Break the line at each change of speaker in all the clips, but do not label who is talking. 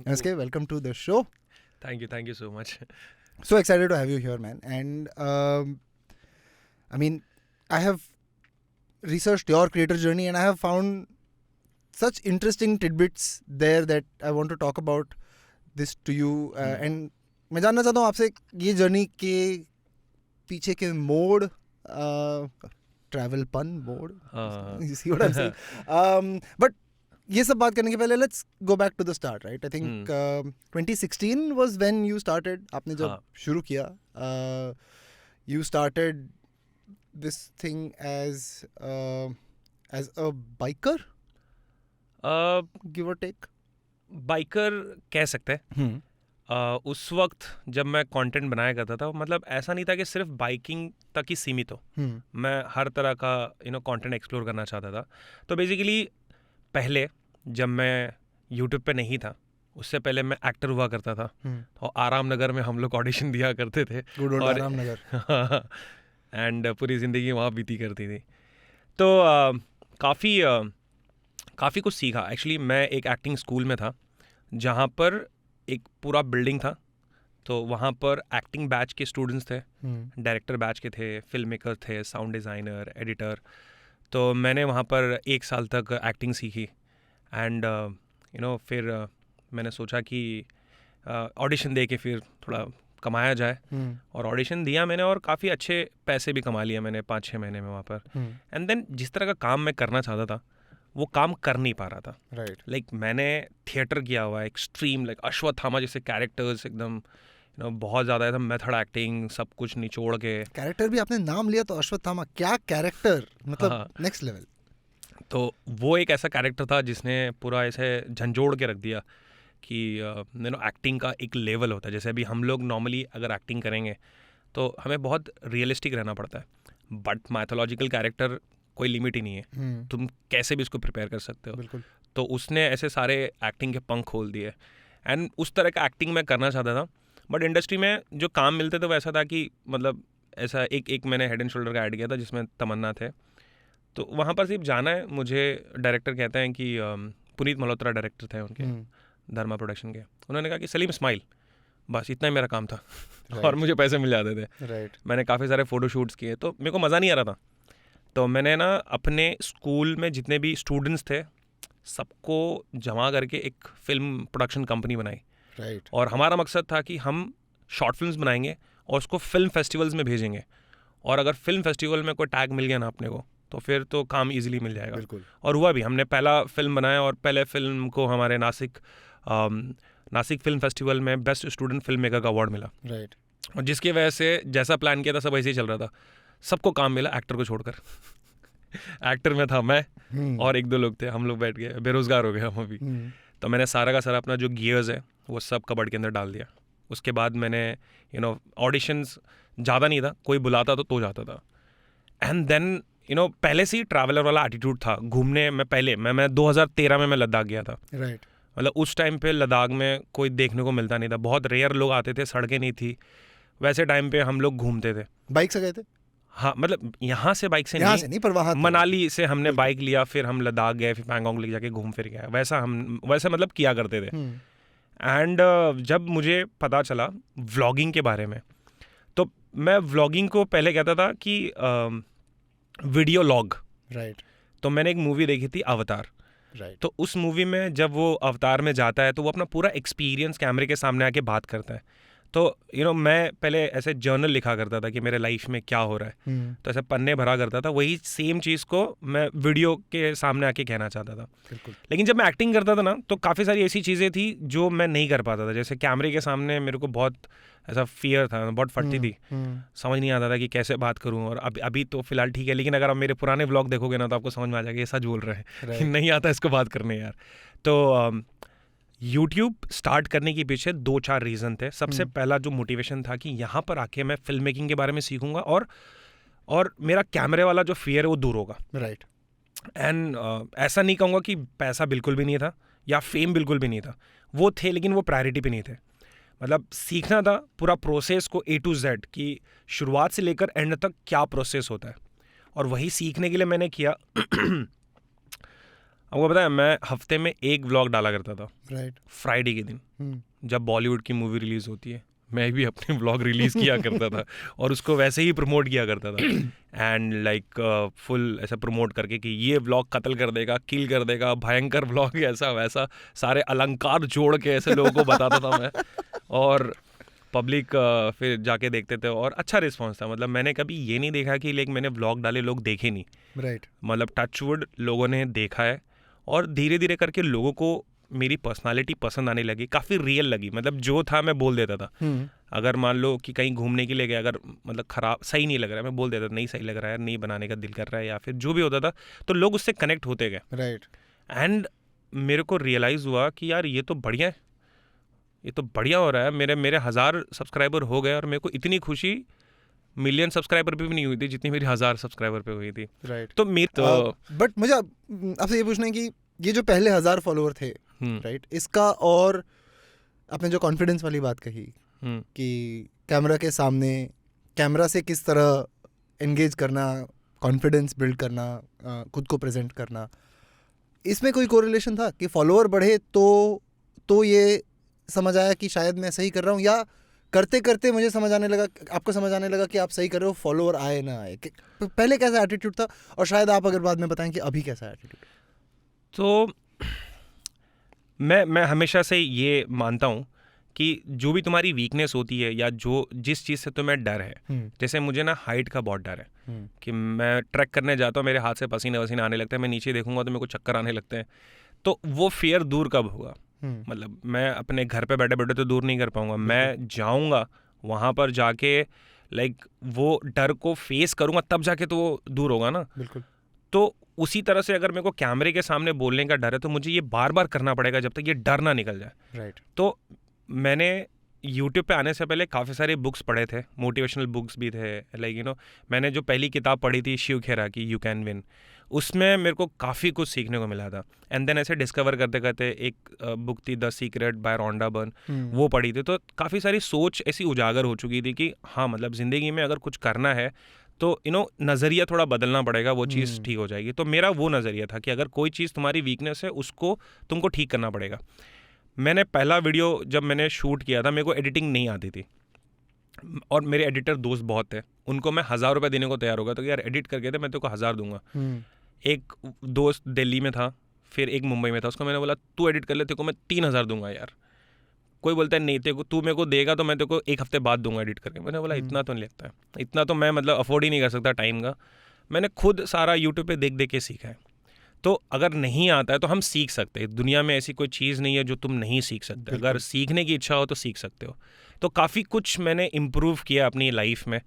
MSK, welcome to the show.
Thank you so much.
So excited to have you here, man. And I mean, I have researched your creator journey and I have found such interesting tidbits there that I want to talk about this to you. And मैं जानना चाहता हूँ आपसे ये journey के पीछे के मोड़, ट्रैवल पन मोड़, you see what I'm saying? But ये सब बात करने के पहले let's go back to the start, right? I think 2016 was when you started. आपने जब शुरू किया, you started this thing as a biker, give or take.
Biker कह सकते हैं. उस वक्त जब मैं कंटेंट बनाया करता था, मतलब ऐसा नहीं था कि सिर्फ बाइकिंग तक ही सीमित हो. मैं हर तरह का कंटेंट एक्सप्लोर करना चाहता था. तो बेसिकली पहले जब मैं यूट्यूब पे नहीं था, उससे पहले मैं एक्टर हुआ करता था. और आराम नगर में हम लोग ऑडिशन दिया करते थे.
और आराम नगर
एंड पूरी ज़िंदगी वहाँ बीती करती थी. तो काफ़ी कुछ सीखा. एक्चुअली मैं एक एक्टिंग स्कूल में था जहाँ पर एक पूरा बिल्डिंग था. तो वहाँ पर एक्टिंग बैच के स्टूडेंट्स थे, डायरेक्टर बैच के थे, फिल्म मेकर थे, साउंड डिज़ाइनर, एडिटर. तो मैंने वहाँ पर 1 साल तक एक्टिंग सीखी. एंड फिर मैंने सोचा कि ऑडिशन दे के फिर थोड़ा कमाया जाए. और ऑडिशन दिया मैंने और काफ़ी अच्छे पैसे भी कमा लिए मैंने 5-6 महीने में वहाँ पर. एंड देन जिस तरह का काम मैं करना चाहता था वो काम कर नहीं पा रहा था.
राइट.
लाइक मैंने थिएटर किया हुआ है, एक्सट्रीम, लाइक अश्वत्थामा जैसे कैरेक्टर्स, एकदम बहुत ज़्यादा एकदम मेथड एक्टिंग, सब कुछ निचोड़ के.
कैरेक्टर भी आपने नाम लिया तो अश्वत्थामा, क्या कैरेक्टर, मतलब नेक्स्ट लेवल.
तो वो एक ऐसा कैरेक्टर था जिसने पूरा ऐसे झंझोड़ के रख दिया कि एक्टिंग का एक लेवल होता है. जैसे अभी हम लोग नॉर्मली अगर एक्टिंग करेंगे तो हमें बहुत रियलिस्टिक रहना पड़ता है. बट माइथोलॉजिकल कैरेक्टर कोई लिमिट ही नहीं है. तुम कैसे भी इसको प्रिपेयर कर सकते हो.
बिल्कुल.
तो उसने ऐसे सारे एक्टिंग के पंख खोल दिए. एंड उस तरह का एक्टिंग मैं करना चाहता था. बट इंडस्ट्री में जो काम मिलते थे वो ऐसा था कि मतलब ऐसा एक मैंने हेड एंड शोल्डर का ऐड किया था जिसमें तमन्ना थे. तो वहाँ पर सिर्फ जाना है. मुझे डायरेक्टर कहते हैं कि पुनीत मल्होत्रा डायरेक्टर थे उनके, धर्मा प्रोडक्शन के. उन्होंने कहा कि सलीम स्माइल, बस इतना ही मेरा काम था. और मुझे पैसे मिल जाते थे. मैंने काफ़ी सारे फ़ोटो शूट्स किए. तो मेरे को मज़ा नहीं आ रहा था. तो मैंने ना अपने स्कूल में जितने भी स्टूडेंट्स थे सबको जमा करके एक फिल्म प्रोडक्शन कंपनी बनाई.
राइट.
और हमारा मकसद था कि हम शॉर्ट फिल्म्स बनाएंगे और उसको फिल्म फेस्टिवल्स में भेजेंगे. और अगर फिल्म फेस्टिवल में कोई टैग मिल गया ना अपने को तो फिर तो काम इजीली मिल जाएगा.
बिल्कुल.
और हुआ भी. हमने पहला फिल्म बनाया और पहले फिल्म को हमारे नासिक फिल्म फेस्टिवल में बेस्ट स्टूडेंट फिल्म मेकर का अवार्ड मिला.
राइट.
और जिसकी वजह से जैसा प्लान किया था सब ऐसे ही चल रहा था. सबको काम मिला, एक्टर को छोड़कर. एक्टर में था मैं और 1-2 लोग थे. हम लोग बैठ गए, बेरोजगार हो गए हम अभी. तो मैंने सारा का सारा अपना जो गियर्स है वो सब कबर्ड के अंदर डाल दिया. उसके बाद मैंने ऑडिशंस ज़्यादा नहीं था, कोई बुलाता तो जाता था. एंड देन पहले से ही ट्रैवलर वाला एटीट्यूड था. घूमने में पहले मैं 2013 में मैं लद्दाख गया था.
राइट.
मतलब उस टाइम पे लद्दाख में कोई देखने को मिलता नहीं था. बहुत रेयर लोग आते थे, सड़कें नहीं थी. वैसे टाइम पे हम लोग घूमते थे.
बाइक से गए थे?
हाँ, मतलब यहाँ से बाइक से
नहीं पर वहाँ
मनाली से हमने बाइक लिया, फिर हम लद्दाख गए, फिर पैंगोंग ले जाके घूम फिर गए. वैसा मतलब किया करते थे. एंड जब मुझे पता चला व्लॉगिंग के बारे में तो मैं व्लॉगिंग को पहले कहता था कि वीडियो लॉग.
राइट.
तो मैंने एक मूवी देखी थी अवतार.
राइट.
तो उस मूवी में जब वो अवतार में जाता है तो वो अपना पूरा एक्सपीरियंस कैमरे के सामने आके बात करता है. तो मैं पहले ऐसे जर्नल लिखा करता था कि मेरे लाइफ में क्या हो रहा है. तो ऐसे पन्ने भरा करता था. वही सेम चीज़ को मैं वीडियो के सामने आके कहना चाहता था. लेकिन जब मैं एक्टिंग करता था ना तो काफ़ी सारी ऐसी चीज़ें थी जो मैं नहीं कर पाता था. जैसे कैमरे के सामने मेरे को बहुत ऐसा फियर था, बहुत फटती थी. समझ नहीं आता था कि कैसे बात करूं. और अभी तो फिलहाल ठीक है, लेकिन अगर आप मेरे पुराने व्लॉग देखोगे ना तो आपको समझ में आ जाएगा ये सच बोल रहे हैं. नहीं आता इसको बात करने यार. तो यूट्यूब स्टार्ट करने के पीछे 2-4 रीज़न थे. सबसे पहला जो मोटिवेशन था कि यहाँ पर आके मैं फिल्म मेकिंग के बारे में सीखूंगा और मेरा कैमरे वाला जो फियर है वो दूर होगा.
राइट.
एंड ऐसा नहीं कहूँगा कि पैसा बिल्कुल भी नहीं था या फेम बिल्कुल भी नहीं था. वो थे लेकिन वो प्रायोरिटी पे नहीं थे. मतलब सीखना था पूरा प्रोसेस को A to Z कि शुरुआत से लेकर एंड तक क्या प्रोसेस होता है. और वही सीखने के लिए मैंने किया आपको पता है मैं हफ्ते में एक व्लॉग डाला करता था,
राइट,
फ्राइडे के दिन जब बॉलीवुड की मूवी रिलीज होती है मैं भी अपने व्लॉग रिलीज किया करता था और उसको वैसे ही प्रमोट किया करता था एंड लाइक फुल ऐसा प्रमोट करके कि ये व्लॉग कत्ल कर देगा, किल कर देगा, भयंकर व्लॉग, ऐसा वैसा सारे अलंकार जोड़ के ऐसे लोगों को बताता था मैं। और पब्लिक फिर जाके देखते थे और अच्छा रिस्पॉन्स था। मतलब मैंने कभी ये नहीं देखा कि लाइक मैंने व्लॉग डाले लोग देखे नहीं,
राइट,
मतलब टचवुड लोगों ने देखा है और धीरे धीरे करके लोगों को मेरी पर्सनालिटी पसंद आने लगी, काफ़ी रियल लगी। मतलब जो था मैं बोल देता था, अगर मान लो कि कहीं घूमने के लिए गया, अगर मतलब ख़राब सही नहीं लग रहा है मैं बोल देता था नहीं सही लग रहा है, नहीं बनाने का दिल कर रहा है या फिर जो भी होता था, तो लोग उससे कनेक्ट होते गए।
राइट,
एंड मेरे को रियलाइज़ हुआ कि यार ये तो बढ़िया है, ये तो बढ़िया हो रहा है। मेरे 1000 सब्सक्राइबर हो गए और मेरे को इतनी खुशी मिलियन सब्सक्राइबर पे भी नहीं हुई थी जितनी मेरी 1000 सब्सक्राइबर पे हुई थी।
राइट।
तो
बट मुझे आपसे ये पूछना है कि ये जो पहले 1000 फॉलोअर थे, राइट, इसका और आपने जो कॉन्फिडेंस वाली बात कही कि कैमरा के सामने कैमरा से किस तरह एंगेज करना, कॉन्फिडेंस बिल्ड करना, खुद को प्रेजेंट करना, इसमें कोई कोरिलेशन था कि फॉलोअर बढ़े तो ये समझ आया कि शायद मैं सही कर रहा हूँ, या करते करते मुझे समझ आने लगा, आपको समझ आने लगा कि आप सही कर रहे हो, फॉलोअर आए ना आए? पहले कैसा एटीट्यूड था और शायद आप अगर बाद में बताएं कि अभी कैसा एटीट्यूड?
तो मैं हमेशा से ये मानता हूँ कि जो भी तुम्हारी वीकनेस होती है या जिस चीज़ से तुम्हें डर है, जैसे मुझे ना हाइट का बहुत डर है कि मैं ट्रैक करने जाता हूँ मेरे हाथ से पसीने वसीने आने लगते हैं, मैं नीचे देखूंगा तो मेरे को चक्कर आने लगते हैं। तो वो फियर दूर कब होगा? मतलब मैं अपने घर पे बैठे बैठे तो दूर नहीं कर पाऊंगा, मैं जाऊंगा वहाँ पर जाके लाइक वो डर को फेस करूंगा तब जाके तो वो दूर होगा ना।
बिल्कुल।
तो उसी तरह से अगर मेरे को कैमरे के सामने बोलने का डर है तो मुझे ये बार बार करना पड़ेगा जब तक ये डर ना निकल जाए।
राइट।
तो मैंने यूट्यूब पे आने से पहले काफ़ी सारे बुक्स पढ़े थे, मोटिवेशनल बुक्स भी थे, लाइक मैंने जो पहली किताब पढ़ी थी शिव खेरा की यू कैन विन, उसमें मेरे को काफ़ी कुछ सीखने को मिला था। एंड देन ऐसे डिस्कवर करते करते एक बुक थी the secret by Rhonda Byrne, वो पढ़ी थी, तो काफ़ी सारी सोच ऐसी उजागर हो चुकी थी कि हाँ मतलब ज़िंदगी में अगर कुछ करना है तो नज़रिया थोड़ा बदलना पड़ेगा, वो चीज़ ठीक हो जाएगी। तो मेरा वो नज़रिया था कि अगर कोई चीज़ तुम्हारी वीकनेस है उसको तुमको ठीक करना पड़ेगा। मैंने पहला वीडियो जब मैंने शूट किया था, मेरे को एडिटिंग नहीं आती थी और मेरे एडिटर दोस्त बहुत थे, उनको मैं 1000 रुपये देने को तैयार होगा तो यार एडिट करके दे, मैं तेरे को 1000 दूंगा। एक दोस्त दिल्ली में था, फिर एक मुंबई में था, उसको मैंने बोला तू एडिट कर ले, तेरे को मैं 3000 दूंगा यार। कोई बोलता है नहीं, तेरे को तू मेरे को देगा तो मैं तेरे को 1 हफ्ते बाद दूंगा एडिट करके। मैंने बोला इतना तो नहीं लगता है, इतना तो मैं मतलब अफोर्ड ही नहीं कर सकता टाइम का। मैंने खुद सारा यूट्यूब पे देख देख के सीखा है। तो अगर नहीं आता है तो हम सीख सकते हैं, दुनिया में ऐसी कोई चीज़ नहीं है जो तुम नहीं सीख सकते, अगर सीखने की इच्छा हो तो सीख सकते हो। तो काफ़ी कुछ मैंने इम्प्रूव किया अपनी लाइफ में।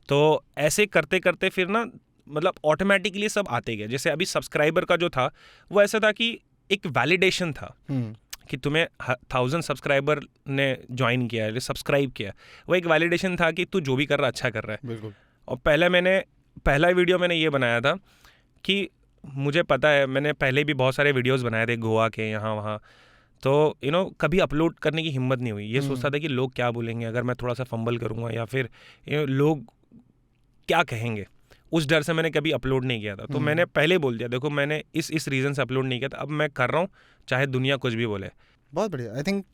तो ऐसे करते करते फिर ना मतलब ऑटोमेटिकली सब आते गए। जैसे अभी सब्सक्राइबर का जो था वो ऐसा था कि एक वैलिडेशन था कि तुम्हें 1000 सब्सक्राइबर ने ज्वाइन किया है, सब्सक्राइब किया, वो एक वैलिडेशन था कि तू जो भी कर रहा अच्छा कर रहा है।
बिल्कुल।
और पहला वीडियो मैंने ये बनाया था कि मुझे पता है, मैंने पहले भी बहुत सारे वीडियोस बनाए थे गोवा के यहाँ वहाँ, तो कभी अपलोड करने की हिम्मत नहीं हुई। ये सोचता था कि लोग क्या बोलेंगे अगर मैं थोड़ा सा फंबल करूँगा, या फिर लोग क्या कहेंगे, उस डर से मैंने कभी अपलोड नहीं किया था। तो मैंने पहले बोल दिया देखो मैंने इस रीज़न से अपलोड नहीं किया था, अब मैं कर रहा हूँ चाहे दुनिया कुछ भी बोले।
बहुत बढ़िया। आई थिंक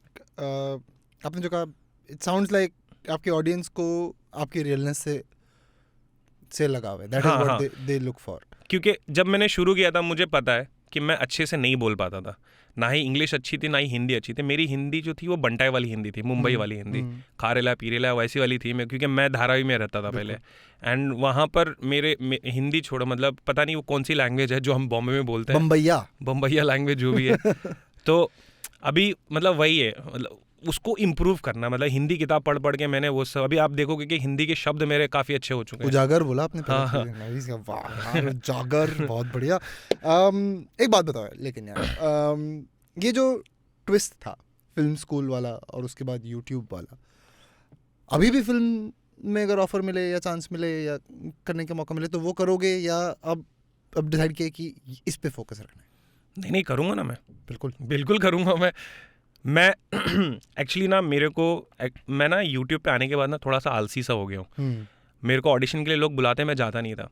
आपने जो कहा इट साउंड्स लाइक आपके ऑडियंस को आपकी रियलनेस से लगाव है, that is what they look for.
क्योंकि जब मैंने शुरू किया था मुझे पता है कि मैं अच्छे से नहीं बोल पाता था, ना ही इंग्लिश अच्छी थी ना ही हिंदी अच्छी थी। मेरी हिंदी जो थी वो बंटाई वाली हिंदी थी, मुंबई वाली हिंदी, खारेला पीरेला वैसी वाली थी मैं, क्योंकि मैं धारावी में रहता था पहले। एंड वहाँ पर मेरे हिंदी छोड़ो, मतलब पता नहीं वो कौन सी लैंग्वेज है जो हम बॉम्बे में बोलते हैं, बम्बैया लैंग्वेज जो भी है। तो अभी मतलब वही है, मतलब उसको इम्प्रूव करना, मतलब हिंदी किताब पढ़ पढ़ के मैंने वो सब, अभी आप देखोगे कि हिंदी के शब्द मेरे काफ़ी अच्छे हो चुके हैं।
उजागर बोला आपने। हाँ। वाह उजागर, बहुत बढ़िया। एक बात बताओ लेकिन यार, ये जो ट्विस्ट था फिल्म स्कूल वाला और उसके बाद यूट्यूब वाला, अभी भी फिल्म में अगर ऑफर मिले या चांस मिले या करने का मौका मिले तो वो करोगे, या अब डिसाइड किया कि इस पे फोकस रखना है?
नहीं करूँगा ना, मैं बिल्कुल करूँगा। मैं एक्चुअली ना मैं ना यूट्यूब पे आने के बाद ना थोड़ा सा आलसी सा हो गया हूँ। मेरे को ऑडिशन के लिए लोग बुलाते, मैं जाता नहीं था।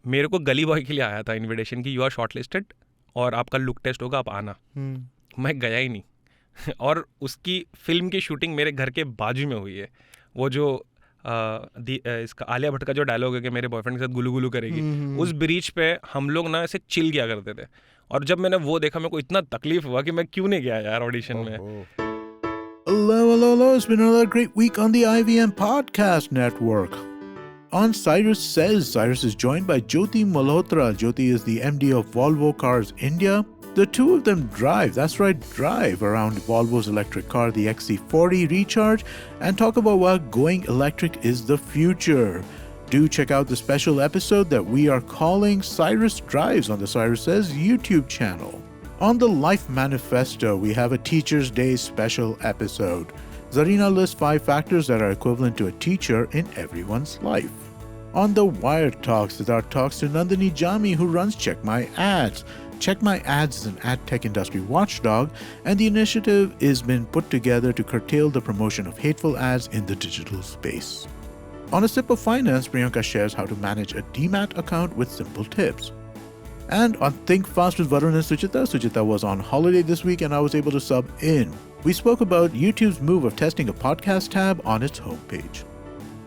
मेरे को गली बॉय के लिए आया था इनविटेशन कि यू आर शॉर्ट लिस्टेड और आपका लुक टेस्ट होगा, आप आना। मैं गया ही नहीं और उसकी फिल्म की शूटिंग मेरे घर के बाजू में हुई है। वो जो इसका आलिया भट्ट का जो डायलॉग है कि मेरे बॉयफ्रेंड के साथ गुलू गुलू करेगी, उस ब्रिज पे हम लोग ना ऐसे चिल किया करते थे। और जब मैंने वो देखा मेरे को इतना तकलीफ हुआ कि मैं क्यों नहीं गया यार ऑडिशन में।
Hello. It's been another great week on the IVM Podcast Network. On Cyrus Says, Cyrus is joined by Jyoti Malhotra. Jyoti is the MD of Volvo Cars India. The two of them drive around Volvo's electric car, the XC40 Recharge, and talk about why going electric is the future. Do check out the special episode that we are calling Cyrus Drives on the Cyrus Says YouTube channel. On the Life Manifesto, we have a Teacher's Day special episode. Zarina lists 5 factors that are equivalent to a teacher in everyone's life. On the Wired Talks, Siddharth talks to Nandini Jami, who runs Check My Ads. Check My Ads is an ad tech industry watchdog, and the initiative has been put together to curtail the promotion of hateful ads in the digital space. On A Sip of Finance, Priyanka shares how to manage a DMAT account with simple tips. And on Think Fast with Varun and Suchita was on holiday this week and I was able to sub in. We spoke about YouTube's move of testing a podcast tab on its homepage.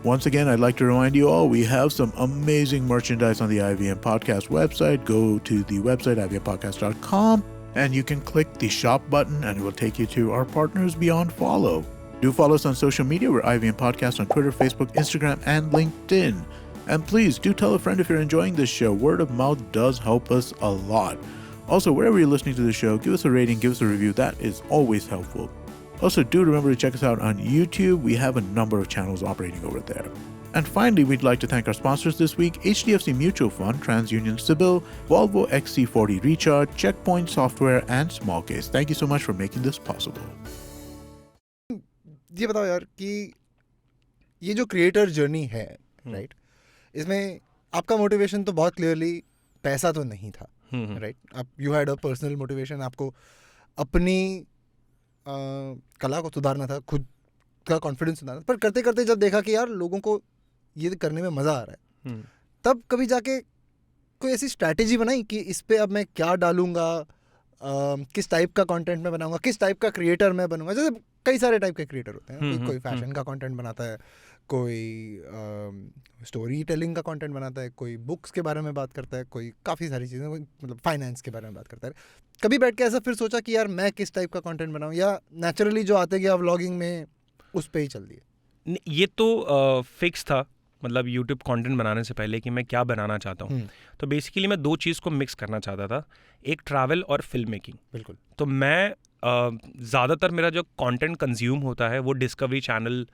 Once again, I'd like to remind you all, we have some amazing merchandise on the IVM Podcast website. Go to the website, ivmpodcast.com, and you can click the shop button and it will take you to our partners beyond follow. Do follow us on social media. We're IVM Podcast on Twitter, Facebook, Instagram, and LinkedIn. And please do tell a friend if you're enjoying this show. Word of mouth does help us a lot. Also, wherever you're listening to the show, give us a rating, give us a review. That is always helpful. Also, do remember to check us out on YouTube. We have a number of channels operating over there. And finally, we'd like to thank our sponsors this week: HDFC Mutual Fund, TransUnion Sibyl, Volvo XC40 Recharge, Checkpoint Software, and Smallcase. Thank you so much for making this possible.
ये बताओ यार कि ये जो creator journey है, right, इसमें आपका motivation तो बहुत क्लियरली पैसा तो नहीं था, राइट? आप you had a personal motivation, आपको अपनी कला को सुधारना था, खुद का कॉन्फिडेंस सुधारना था। पर करते करते जब देखा कि यार लोगों को ये करने में मज़ा आ रहा है, तब कभी जाके कोई ऐसी स्ट्रैटेजी बनाई कि इस पे अब मैं क्या डालूंगा, किस टाइप का कंटेंट मैं बनाऊंगा, किस टाइप का क्रिएटर मैं बनूंगा। जैसे कई सारे टाइप के क्रिएटर होते हैं, कोई फैशन का कंटेंट बनाता है, कोई स्टोरी टेलिंग का कंटेंट बनाता है, कोई बुक्स के बारे में बात करता है, कोई काफ़ी सारी चीज़ें, मतलब फाइनेंस के बारे में बात करता है। कभी बैठ के ऐसा फिर सोचा कि यार मैं किस टाइप का कंटेंट बनाऊं, या नेचुरली जो आते गया व्लॉगिंग में उस पे ही चल दिए?
ये तो फिक्स था, मतलब यूट्यूब कंटेंट बनाने से पहले कि मैं क्या बनाना चाहता हूँ। तो बेसिकली मैं 2 चीज़ को मिक्स करना चाहता था, एक ट्रैवल और फिल्म मेकिंग।
बिल्कुल।
तो मैं ज़्यादातर मेरा जो कंटेंट कंज्यूम होता है वो डिस्कवरी चैनल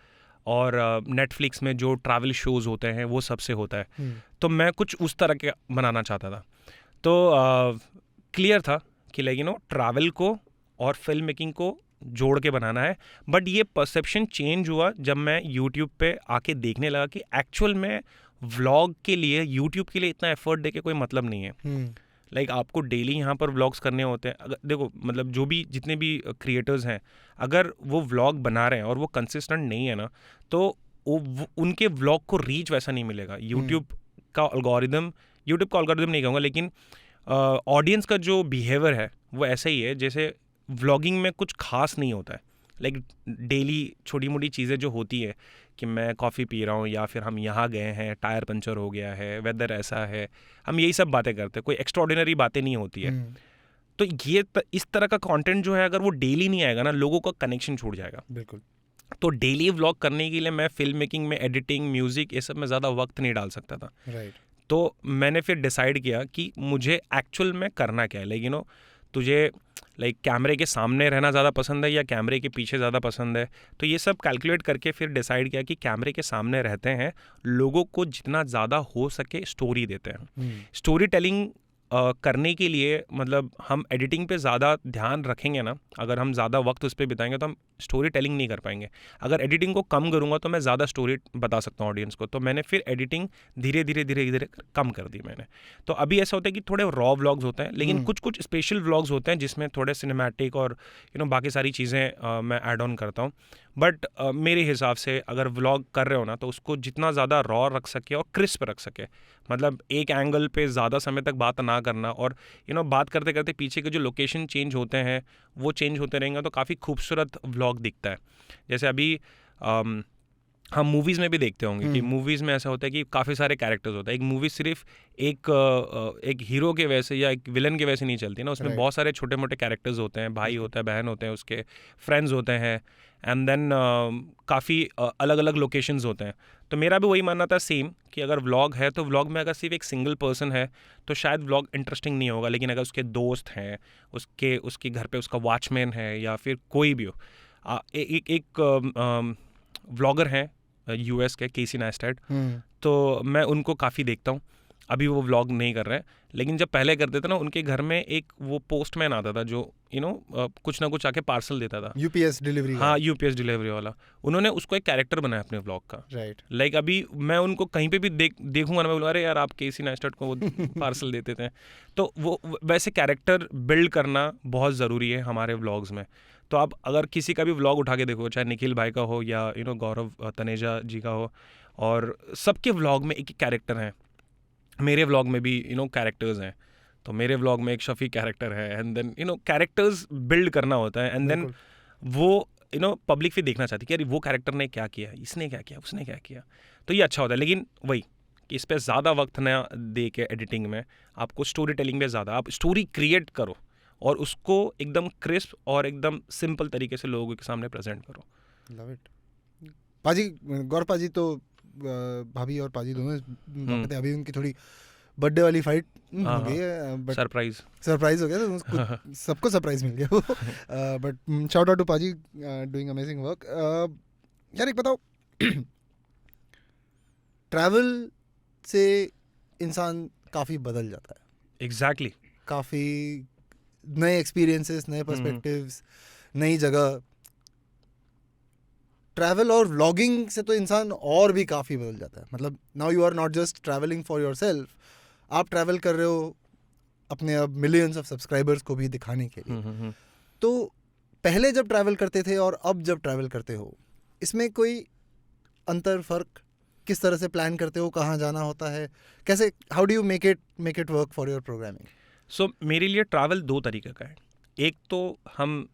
और नेटफ्लिक्स में जो ट्रैवल शोज़ होते हैं वो सबसे होता है। तो मैं कुछ उस तरह के बनाना चाहता था। तो क्लियर था कि ट्रैवल को और फिल्म मेकिंग को जोड़ के बनाना है। बट ये परसेप्शन चेंज हुआ जब मैं यूट्यूब पे आके देखने लगा कि एक्चुअल में व्लॉग के लिए, यूट्यूब के लिए इतना एफर्ट दे के कोई मतलब नहीं है। आपको डेली यहाँ पर व्लॉग्स करने होते हैं। अगर देखो, मतलब जो भी जितने भी क्रिएटर्स हैं, अगर वो व्लॉग बना रहे हैं और वो कंसिस्टेंट नहीं है ना, तो उनके व्लॉग को रीच वैसा नहीं मिलेगा। यूट्यूब का अलगोरिदम नहीं कहूँगा, लेकिन ऑडियंस का जो बिहेवियर है वो ऐसा ही है जैसे व्लॉगिंग में कुछ खास नहीं होता है। डेली छोटी मोटी चीज़ें जो होती है कि मैं कॉफ़ी पी रहा हूँ, या फिर हम यहाँ गए हैं, टायर पंचर हो गया है, वेदर ऐसा है, हम यही सब बातें करते हैं, कोई एक्स्ट्राऑर्डिनरी बातें नहीं होती है। तो ये इस तरह का कंटेंट जो है, अगर वो डेली नहीं आएगा ना, लोगों का कनेक्शन छूट जाएगा।
बिल्कुल।
तो डेली व्लॉग करने के लिए मैं फिल्म मेकिंग में, एडिटिंग, म्यूज़िक, ये सब में ज़्यादा वक्त नहीं डाल सकता था।
राइट।
तो मैंने फिर डिसाइड किया कि मुझे एक्चुअल में करना क्या है। तुझे कैमरे के सामने रहना ज़्यादा पसंद है या कैमरे के पीछे ज़्यादा पसंद है। तो ये सब कैलकुलेट करके फिर डिसाइड किया कि कैमरे के सामने रहते हैं, लोगों को जितना ज़्यादा हो सके स्टोरी देते हैं। स्टोरी टेलिंग करने के लिए मतलब हम एडिटिंग पे ज़्यादा ध्यान रखेंगे ना, अगर हम ज़्यादा वक्त उस पर बिताएंगे तो हम स्टोरी टेलिंग नहीं कर पाएंगे। अगर एडिटिंग को कम करूँगा तो मैं ज़्यादा स्टोरी बता सकता हूँ ऑडियंस को। तो मैंने फिर एडिटिंग धीरे धीरे कम कर दी मैंने। तो अभी ऐसा होता है कि थोड़े रॉ व्लॉग्स होते हैं, लेकिन कुछ स्पेशल व्लॉग्स होते हैं जिसमें थोड़े सिनेमैटिक और बाकी सारी चीज़ें मैं ऐड ऑन करता हूँ। बट मेरे हिसाब से अगर व्लॉग कर रहे हो ना तो उसको जितना ज़्यादा रॉ रख सके और क्रिस्प रख सके, मतलब एक एंगल पे ज़्यादा समय तक बात ना करना, और बात करते करते पीछे के जो लोकेशन चेंज होते हैं वो चेंज होते रहेंगे तो काफ़ी खूबसूरत व्लॉग दिखता है। जैसे अभी हम मूवीज़ में भी देखते होंगे कि मूवीज़ में ऐसा होता है कि काफ़ी सारे कैरेक्टर्स होते हैं। एक मूवी सिर्फ एक हीरो के वैसे या एक विलन के वैसे नहीं चलती ना, उसमें बहुत सारे छोटे मोटे कैरेक्टर्स होते हैं, भाई होता है, बहन होते हैं, उसके फ्रेंड्स होते हैं, एंड देन काफ़ी अलग अलग लोकेशंस होते हैं। तो मेरा भी वही मानना था सेम कि अगर व्लॉग है तो व्लॉग में अगर सिर्फ एक सिंगल पर्सन है तो शायद व्लॉग इंटरेस्टिंग नहीं होगा, लेकिन अगर उसके दोस्त हैं, उसके घर पे उसका वॉचमैन है या फिर कोई भी हो, एक व्लॉगर हैं यूएस के, केसी नेस्टेट, तो मैं उनको काफ़ी देखता हूँ। अभी वो व्लॉग नहीं कर रहे हैं, लेकिन जब पहले करते थे ना उनके घर में एक वो पोस्टमैन आता था जो कुछ ना कुछ आके पार्सल देता था,
यूपीएस डिलीवरी।
हाँ, यूपीएस डिलीवरी वाला। उन्होंने उसको एक कैरेक्टर बनाया अपने व्लॉग का,
राइट।
लाइक अभी मैं उनको कहीं पे भी देखूंगा ना, मैं बोलूँगा अरे यार आप केसी नेस्टेट को वो पार्सल देते थे। तो वो वैसे कैरेक्टर बिल्ड करना बहुत ज़रूरी है हमारे व्लॉग्स में। तो आप अगर किसी का भी व्लॉग उठा के देखो, चाहे निखिल भाई का हो या गौरव तनेजा जी का हो, और सबके व्लॉग में एक कैरेक्टर है। मेरे व्लॉग में भी कैरेक्टर्स हैं, तो मेरे व्लॉग में एक शफी कैरेक्टर है, एंड देन कैरेक्टर्स बिल्ड करना होता है, एंड देन वो पब्लिक भी देखना चाहती है कि अरे वो कैरेक्टर ने क्या किया, इसने क्या किया, उसने क्या किया, तो ये अच्छा होता है। लेकिन वही कि इस पर ज़्यादा वक्त ना दे के एडिटिंग में, आपको स्टोरी टेलिंग में ज़्यादा, आप स्टोरी क्रिएट करो और उसको एकदम क्रिस्प और एकदम सिंपल तरीके से लोगों के सामने प्रेजेंट करो।
Love it. पाजी, गौर पाजी तो भाभी और पाजी दोनों थे, अभी उनकी थोड़ी बर्थडे वाली फाइट हो गई है, बट सरप्राइज हो गया, तो सबको सरप्राइज मिल गया। बट शाउट आउट टू पाजी, डूइंग अमेजिंग वर्क। यार एक बताओ, ट्रैवल से इंसान काफ़ी बदल जाता है।
एग्जैक्टली।
काफ़ी नए एक्सपीरियंसेस, नए पर्सपेक्टिव्स, नई जगह। ट्रैवल और व्लॉगिंग से तो इंसान और भी काफ़ी बदल जाता है। मतलब now you are not just travelling for yourself, आप ट्रैवल कर रहे हो अपने अब मिलियंस ऑफ सब्सक्राइबर्स को भी दिखाने के लिए। तो पहले जब ट्रैवल करते थे और अब जब ट्रैवल करते हो, इसमें कोई अंतर, फ़र्क? किस तरह से प्लान करते हो, कहाँ जाना होता है, कैसे, how do you make it work for your programming?
So मेरे लिए ट्रैवल दो तरीके का है। एक तो हम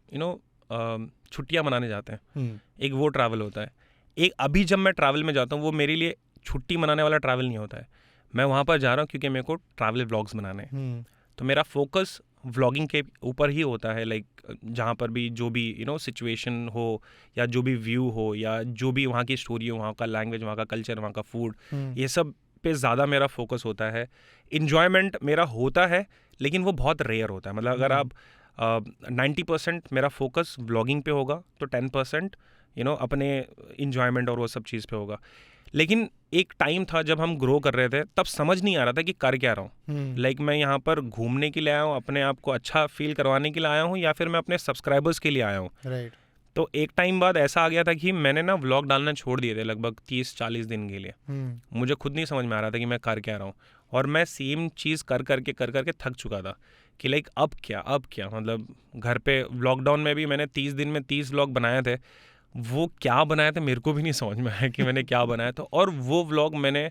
छुट्टियां मनाने जाते हैं, एक वो ट्रैवल होता है। एक अभी जब मैं ट्रैवल में जाता हूँ वो मेरे लिए छुट्टी मनाने वाला ट्रैवल नहीं होता है। मैं वहाँ पर जा रहा हूँ क्योंकि मेरे को ट्रैवल व्लॉग्स बनाने हैं। तो मेरा फोकस व्लॉगिंग के ऊपर ही होता है, लाइक जहाँ पर भी जो भी सिचुएशन हो या जो भी व्यू हो या जो भी वहाँ की स्टोरी हो, वहाँ का लैंग्वेज, वहाँ का कल्चर, वहाँ का फूड, ये सब पे ज़्यादा मेरा फोकस होता है। इन्जॉयमेंट मेरा होता है लेकिन वो बहुत रेयर होता है। मतलब अगर आप 90% मेरा फोकस व्लॉगिंग पे होगा तो 10% अपने इन्जॉयमेंट और वो सब चीज़ पे होगा। लेकिन एक टाइम था जब हम ग्रो कर रहे थे, तब समझ नहीं आ रहा था कि कर क्या रहा हूँ। लाइक मैं यहाँ पर घूमने के लिए आया हूँ, अपने आप को अच्छा फील करवाने के लिए आया हूँ, या फिर मैं अपने सब्सक्राइबर्स के लिए आया हूँ।
राइट।
तो एक टाइम बाद ऐसा आ गया था कि मैंने ना व्लॉग डालना छोड़ दिए थे लगभग 30-40 दिन के लिए। मुझे खुद नहीं समझ में आ रहा था कि मैं कर क्या रहा हूँ, और मैं सेम चीज़ कर करके थक चुका था कि लाइक अब क्या मतलब घर पे लॉकडाउन में भी मैंने 30 दिन में 30 व्लॉग बनाए थे। वो क्या बनाया था मेरे को भी नहीं समझ में आया कि मैंने क्या बनाया था, और वो व्लॉग मैंने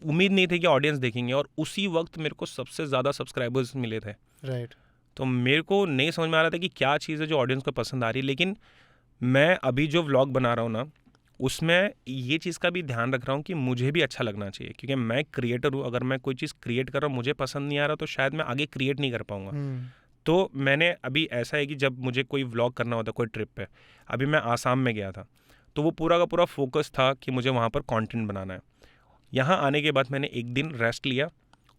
उम्मीद नहीं थी कि ऑडियंस देखेंगे, और उसी वक्त मेरे को सबसे ज़्यादा सब्सक्राइबर्स मिले थे।
राइट।
तो मेरे को नहीं समझ में आ रहा था कि क्या चीज़ है जो ऑडियंस को पसंद आ रही है। लेकिन मैं अभी जो व्लॉग बना रहा हूँ ना, उसमें ये चीज़ का भी ध्यान रख रहा हूँ कि मुझे भी अच्छा लगना चाहिए, क्योंकि मैं क्रिएटर हूँ। अगर मैं कोई चीज़ क्रिएट कर रहा हूँ, मुझे पसंद नहीं आ रहा, तो शायद मैं आगे क्रिएट नहीं कर पाऊँगा। तो मैंने अभी ऐसा है कि जब मुझे कोई व्लॉग करना होता है कोई ट्रिप पे, अभी मैं आसाम में गया था, तो वो पूरा का पूरा फोकस था कि मुझे वहाँ पर कंटेंट बनाना है। यहाँ आने के बाद मैंने एक दिन रेस्ट लिया,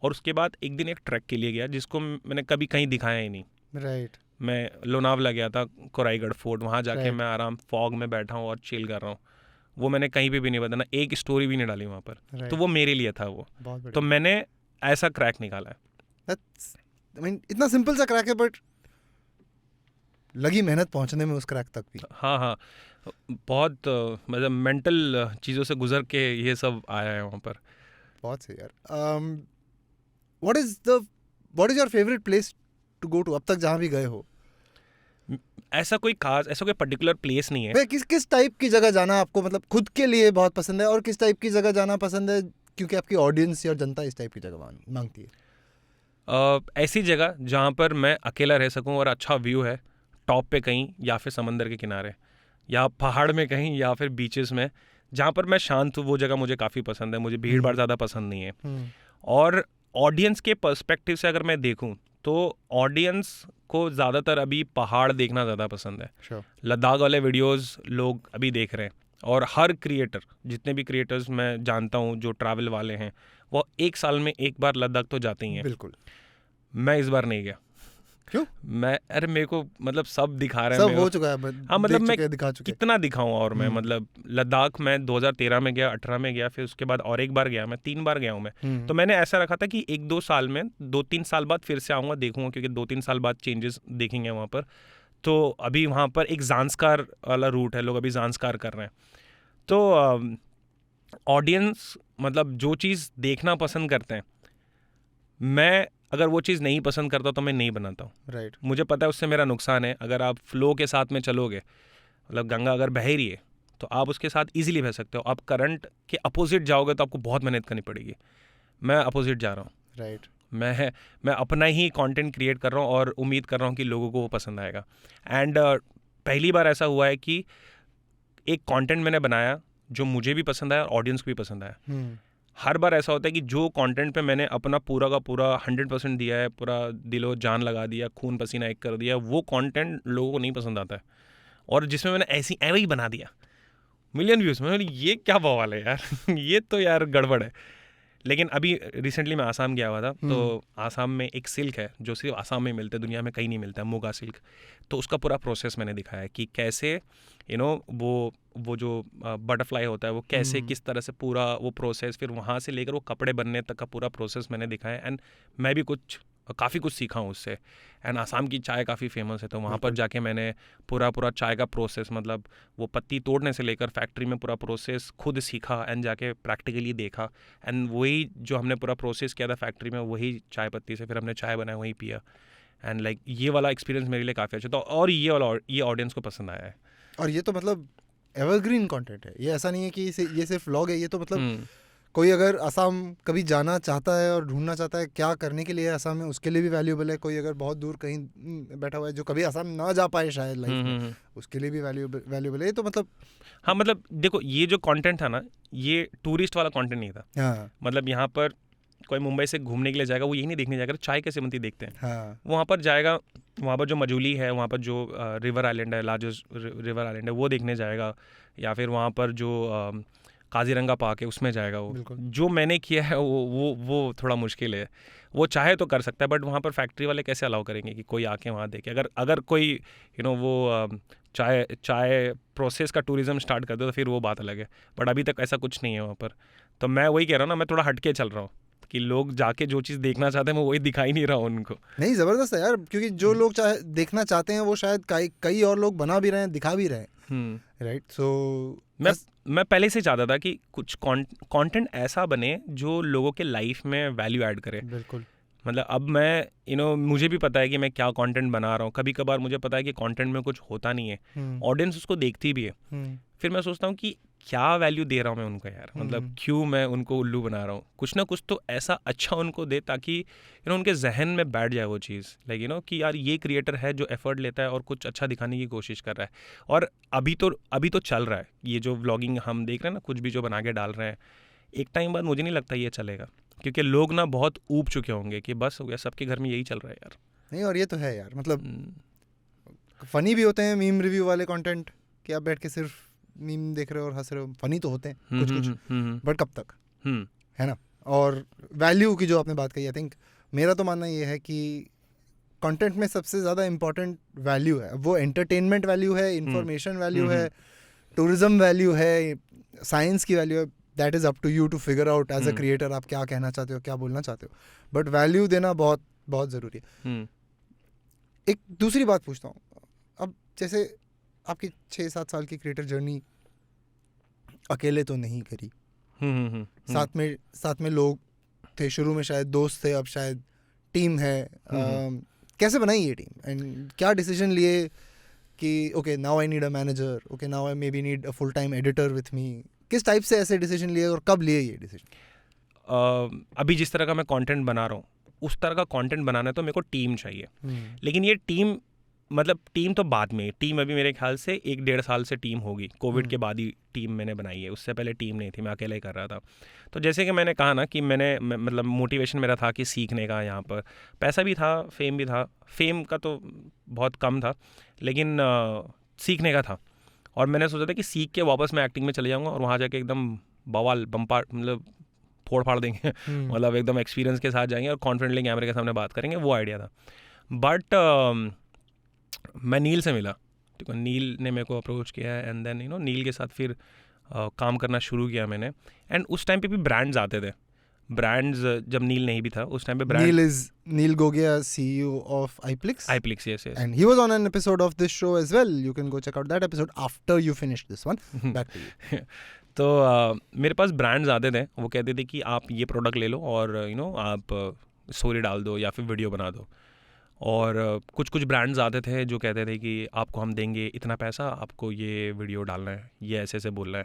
और उसके बाद एक दिन एक ट्रैक के लिए गया जिसको मैंने कभी कहीं दिखाया ही नहीं।
राइट।
मैं लोनावला गया था, कोराईगढ़ फोर्ट, वहाँ जाके मैं आराम फॉग में बैठा हूँ और चिल कर रहा हूँ। वो मैंने कहीं पे भी नहीं बताना, एक स्टोरी भी नहीं डाली वहाँ पर। तो वो मेरे लिए था वो, तो मैंने ऐसा क्रैक निकाला है।
इतना सिंपल सा क्रैक है, बट लगी मेहनत पहुंचने में उस क्रैक तक भी।
हाँ, बहुत मतलब मेंटल चीज़ों से गुजर के ये सब आया है वहाँ पर।
बहुत सही यार। What is your favourite place to go to अब तक जहाँ भी गए हो?
ऐसा कोई पर्टिकुलर प्लेस नहीं है।
भाई किस टाइप की जगह जाना आपको मतलब खुद के लिए बहुत पसंद है, और किस टाइप की जगह जाना पसंद है क्योंकि आपकी ऑडियंस या जनता इस टाइप की जगह मांगती है?
ऐसी जगह जहाँ पर मैं अकेला रह सकूँ और अच्छा व्यू है, टॉप पे कहीं, या फिर समंदर के किनारे, या पहाड़ में कहीं, या फिर बीचेस में, जहाँ पर मैं शांत हूँ, वो जगह मुझे काफ़ी पसंद है। मुझे भीड़ भाड़ ज़्यादा पसंद नहीं है। और ऑडियंस के पर्सपेक्टिव से अगर मैं देखूँ तो ऑडियंस को ज़्यादातर अभी पहाड़ देखना ज़्यादा पसंद है।
Sure.
लद्दाख वाले वीडियोस लोग अभी देख रहे हैं, और हर क्रिएटर, जितने भी क्रिएटर्स मैं जानता हूँ जो ट्रैवल वाले हैं, वो एक साल में एक बार लद्दाख तो जाते ही हैं।
बिल्कुल।
मैं इस बार नहीं गया।
क्यों?
अरे मेरे को मतलब सब दिखा रहे हैं,
सब हो चुका है।
हाँ मतलब मैं
दिखा चुके।
कितना दिखाऊं, और मैं मतलब लद्दाख में 2013 में गया, 18 में गया, फिर उसके बाद और एक बार गया, मैं 3 बार गया हूँ मैं। तो मैंने ऐसा रखा था कि 1-2 साल में, 2-3 साल बाद फिर से आऊँगा, देखूंगा, क्योंकि 2-3 साल बाद चेंजेस देखेंगे वहाँ पर। तो अभी वहाँ पर एक ज़ांस्कार वाला रूट है, लोग अभी ज़ांस्कार कर रहे हैं। तो ऑडियंस मतलब जो चीज़ देखना पसंद करते हैं, मैं अगर वो चीज़ नहीं पसंद करता तो मैं नहीं बनाता हूँ।
राइट।
मुझे पता है उससे मेरा नुकसान है। अगर आप फ्लो के साथ में चलोगे, मतलब गंगा अगर बह रही है तो आप उसके साथ इजीली बह सकते हो। आप करंट के अपोजिट जाओगे तो आपको बहुत मेहनत करनी पड़ेगी। मैं अपोजिट जा रहा हूँ।
राइट।
मैं अपना ही कंटेंट क्रिएट कर रहा हूँ और उम्मीद कर रहा हूँ कि लोगों को वो पसंद आएगा। एंड पहली बार ऐसा हुआ है कि एक कंटेंट मैंने बनाया जो मुझे भी पसंद आया और ऑडियंस को भी पसंद आया। हर बार ऐसा होता है कि जो कंटेंट पे मैंने अपना पूरा का पूरा 100% दिया है, पूरा दिलो जान लगा दिया, खून पसीना एक कर दिया, वो कंटेंट लोगों को नहीं पसंद आता है। और जिसमें मैंने ऐसे ही बना दिया, मिलियन व्यूज़ में, ये क्या बवाल है यार ये तो यार गड़बड़ है। लेकिन अभी रिसेंटली मैं आसाम गया हुआ था, तो आसाम में एक सिल्क है जो सिर्फ आसाम में मिलता है, दुनिया में कहीं नहीं मिलता है, मुगा सिल्क। तो उसका पूरा प्रोसेस मैंने दिखाया है कि कैसे वो जो बटरफ्लाई होता है वो कैसे किस तरह से पूरा वो प्रोसेस, फिर वहाँ से लेकर वो कपड़े बनने तक का पूरा प्रोसेस मैंने दिखाया। एंड मैं भी काफ़ी कुछ सीखा हूँ उससे। एंड आसाम की चाय काफ़ी फेमस है, तो वहाँ पर जाके मैंने पूरा चाय का प्रोसेस, मतलब वो पत्ती तोड़ने से लेकर फैक्ट्री में पूरा प्रोसेस खुद सीखा एंड जाके प्रैक्टिकली देखा। एंड वही जो हमने पूरा प्रोसेस किया था फैक्ट्री में, वही चाय पत्ती से फिर हमने चाय बनाया, वही पिया। एंड लाइक ये वाला एक्सपीरियंस मेरे लिए काफ़ी अच्छा था, और ये ऑडियंस को पसंद आया है।
और ये तो मतलब एवरग्रीन कंटेंट है, ये ऐसा नहीं है कि ये सिर्फ व्लॉग है। ये तो मतलब कोई अगर असम कभी जाना चाहता है और ढूंढना चाहता है क्या करने के लिए असम में, उसके लिए भी वैल्यूएबल है। कोई अगर बहुत दूर कहीं बैठा हुआ है जो कभी असम ना जा पाए शायद लाइफ में, उसके लिए भी वैल्यूएबल है। तो मतलब
हाँ, मतलब देखो ये जो कंटेंट था ना, ये टूरिस्ट वाला कंटेंट नहीं था।
हाँ।
मतलब यहाँ पर कोई मुंबई से घूमने के लिए जाएगा, वो यही नहीं देखने जाएगा चाय कैसे बनती देखते हैं।
हाँ।
वहाँ पर जाएगा, वहाँ पर जो मजूली है, वहाँ पर जो रिवर आइलैंड है, लार्जेस्ट रिवर आइलैंड है, वो देखने जाएगा। या फिर वहाँ पर जो काजीरंगा पार्क है उसमें जाएगा। वो जो मैंने किया है वो थोड़ा मुश्किल है। वो चाहे तो कर सकता है, बट वहाँ पर फैक्ट्री वाले कैसे अलाउ करेंगे कि कोई आके वहाँ देखे। अगर कोई वो चाय प्रोसेस का टूरिज्म स्टार्ट कर दे तो फिर वो बात अलग है, बट अभी तक ऐसा कुछ नहीं है वहाँ पर। तो मैं वही कह रहा हूँ ना, मैं थोड़ा हटके चल रहा हूँ कि लोग जाके जो चीज़ देखना चाहते हैं मैं वही दिखाई नहीं रहा हूँ उनको।
नहीं, ज़बरदस्त है यार, क्योंकि जो लोग देखना चाहते हैं वो शायद कई और लोग बना भी रहे हैं, दिखा भी रहे हैं। राइट। सो
मैं पहले से चाहता था कि कुछ कंटेंट ऐसा बने जो लोगों के लाइफ में वैल्यू ऐड करे।
बिल्कुल।
मतलब अब मैं मुझे भी पता है कि मैं क्या कंटेंट बना रहा हूँ। कभी कभार मुझे पता है कि कंटेंट में कुछ होता नहीं है, ऑडियंस उसको देखती भी है। फिर मैं सोचता हूँ कि क्या वैल्यू दे रहा हूँ मैं उनको यार, मतलब क्यों मैं उनको उल्लू बना रहा हूँ। कुछ ना कुछ तो ऐसा अच्छा उनको दे ताकि उनके जहन में बैठ जाए वो चीज़, लाइक कि यार ये क्रिएटर है जो एफर्ट लेता है और कुछ अच्छा दिखाने की कोशिश कर रहा है। और अभी तो चल रहा है ये जो व्लॉगिंग हम देख रहे हैं ना, कुछ भी जो बना के डाल रहे हैं, एक टाइम बाद मुझे नहीं लगता ये चलेगा, क्योंकि लोग ना बहुत ऊब चुके होंगे कि बस हो गया, सबके घर में यही चल रहा है यार।
नहीं, और ये तो है यार, मतलब फनी भी होते हैं मीम रिव्यू वाले कंटेंट कि आप बैठ के सिर्फ मीम देख रहे हो और हंस रहे हो। फनी तो होते हैं कुछ बट कब तक, है ना। और वैल्यू की जो आपने बात कही, आई थिंक मेरा तो मानना ये है कि कंटेंट में सबसे ज़्यादा इम्पोर्टेंट वैल्यू है, वो एंटरटेनमेंट वैल्यू है, इंफॉर्मेशन वैल्यू है, टूरिज्म वैल्यू है, साइंस की वैल्यू है। That is up to you to figure out as a creator आप क्या कहना चाहते हो, क्या बोलना चाहते हो, बट वैल्यू देना बहुत बहुत ज़रूरी है। एक दूसरी बात पूछता हूँ, अब जैसे आपकी 6-7 साल की क्रिएटर जर्नी अकेले तो नहीं करी, साथ में लोग थे, शुरू में शायद दोस्त थे, अब शायद टीम है। कैसे बनाई ये टीम एंड क्या डिसीजन लिए कि okay now I need a manager, okay now I may be need a full time editor with me? किस टाइप से ऐसे डिसीजन लिए और कब लिए ये डिसीजन?
अभी जिस तरह का मैं कंटेंट बना रहा हूँ उस तरह का कंटेंट बनाना है तो मेरे को टीम चाहिए। लेकिन ये टीम मतलब टीम तो बाद में, टीम अभी मेरे ख्याल से 1-1.5 साल से टीम होगी, कोविड के बाद ही टीम मैंने बनाई है, उससे पहले टीम नहीं थी, मैं अकेले ही कर रहा था। तो जैसे कि मैंने कहा ना कि मतलब मोटिवेशन मेरा था कि सीखने का, यहाँ पर पैसा भी था, फेम भी था, फेम का तो बहुत कम था लेकिन सीखने का था। और मैंने सोचा था कि सीख के वापस मैं एक्टिंग में चले जाऊँगा और वहाँ जाके एकदम बवाल बम्पार मतलब फोड़ फाड़ देंगे मतलब एकदम एक्सपीरियंस के साथ जाएंगे और कॉन्फिडेंटली कैमरे के सामने बात करेंगे, वो आइडिया था। बट मैं नील से मिला, ठीक है, नील ने मेरे को अप्रोच किया एंड देन नील के साथ फिर काम करना शुरू किया मैंने। एंड उस टाइम पे भी ब्रांड्स आते थे, ब्रांड्स जब नील नहीं भी था उस टाइम पे brand.
Neil is Neil Gogia, CEO of iPlix.
iPlix, yes.
And he was on an episode of this show as well. You can go check out that episode after you finish this one. Back to you.
तो मेरे पास brands आते थे, वो कहते थे कि आप ये प्रोडक्ट ले लो और आप स्टोरी डाल दो या फिर वीडियो बना दो। और कुछ कुछ ब्रांड्स आते थे जो कहते थे कि आपको हम देंगे इतना पैसा, आपको ये वीडियो डालना है, ये ऐसे ऐसे बोलना है।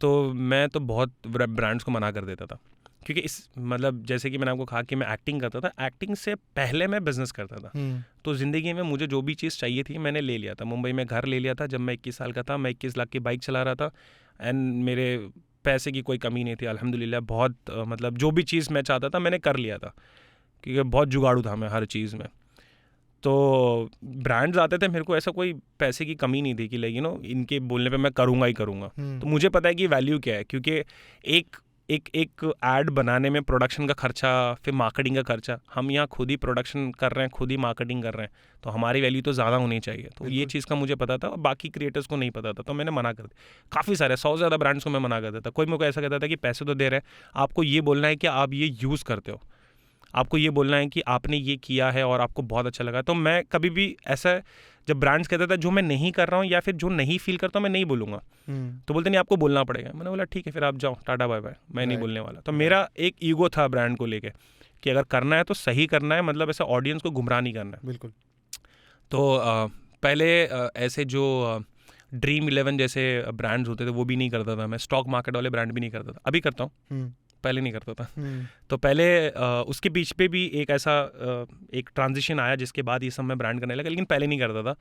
तो मैं तो बहुत ब्रांड्स को मना कर देता था, क्योंकि इस मतलब जैसे कि मैंने आपको कहा कि मैं एक्टिंग करता था, एक्टिंग से पहले मैं बिज़नेस करता था। तो ज़िंदगी में मुझे जो भी चीज़ चाहिए थी मैंने ले लिया था। मुंबई में घर ले लिया था जब मैं 21 साल का था, मैं 21 लाख की बाइक चला रहा था एंड मेरे पैसे की कोई कमी नहीं थी अल्हम्दुलिल्लाह। बहुत मतलब जो भी चीज़ मैं चाहता था मैंने कर लिया था, क्योंकि बहुत जुगाड़ू था मैं हर चीज़ में। तो ब्रांड्स आते थे, मेरे को ऐसा कोई पैसे की कमी नहीं थी कि लाइक इनके बोलने पे मैं करूँगा ही करूँगा। तो मुझे पता है कि वैल्यू क्या है, क्योंकि एक ऐड बनाने में प्रोडक्शन का खर्चा, फिर मार्केटिंग का खर्चा, हम यहाँ खुद ही प्रोडक्शन कर रहे हैं, खुद ही मार्केटिंग कर रहे हैं, तो हमारी वैल्यू तो ज़्यादा होनी चाहिए। तो ये चीज़ का मुझे पता था और बाकी क्रिएटर्स को नहीं पता था, तो मैंने मना कर दिया। काफ़ी सारे 100 से ज़्यादा ब्रांड्स को मैं मना कर देता। कोई मेरे को ऐसा कहता था कि पैसे तो दे रहे हैं, आपको ये बोलना है कि आप ये यूज़ करते हो, आपको ये बोलना है कि आपने ये किया है और आपको बहुत अच्छा लगा। तो मैं कभी भी ऐसा, जब ब्रांड्स कहता था जो मैं नहीं कर रहा हूँ या फिर जो नहीं फील करता हूँ मैं नहीं बोलूँगा, तो बोलते नहीं आपको बोलना पड़ेगा। मैंने बोला ठीक है फिर आप जाओ, टाटा बाय बाय, मैं नहीं बोलने वाला। तो मेरा एक ईगो था ब्रांड को लेके कि अगर करना है तो सही करना है, मतलब ऐसा ऑडियंस को गुमराह नहीं करना है।
बिल्कुल।
तो पहले ऐसे जो ड्रीम 11 जैसे ब्रांड्स होते थे वो भी नहीं करता था मैं, स्टॉक मार्केट वाले ब्रांड भी नहीं करता था। अभी करता हूँ, पहले नहीं करता था। तो पहले उसके बीच पे भी एक ऐसा एक ट्रांजिशन आया जिसके बाद ये सब मैं ब्रांड करने लगा, लेकिन पहले नहीं करता था।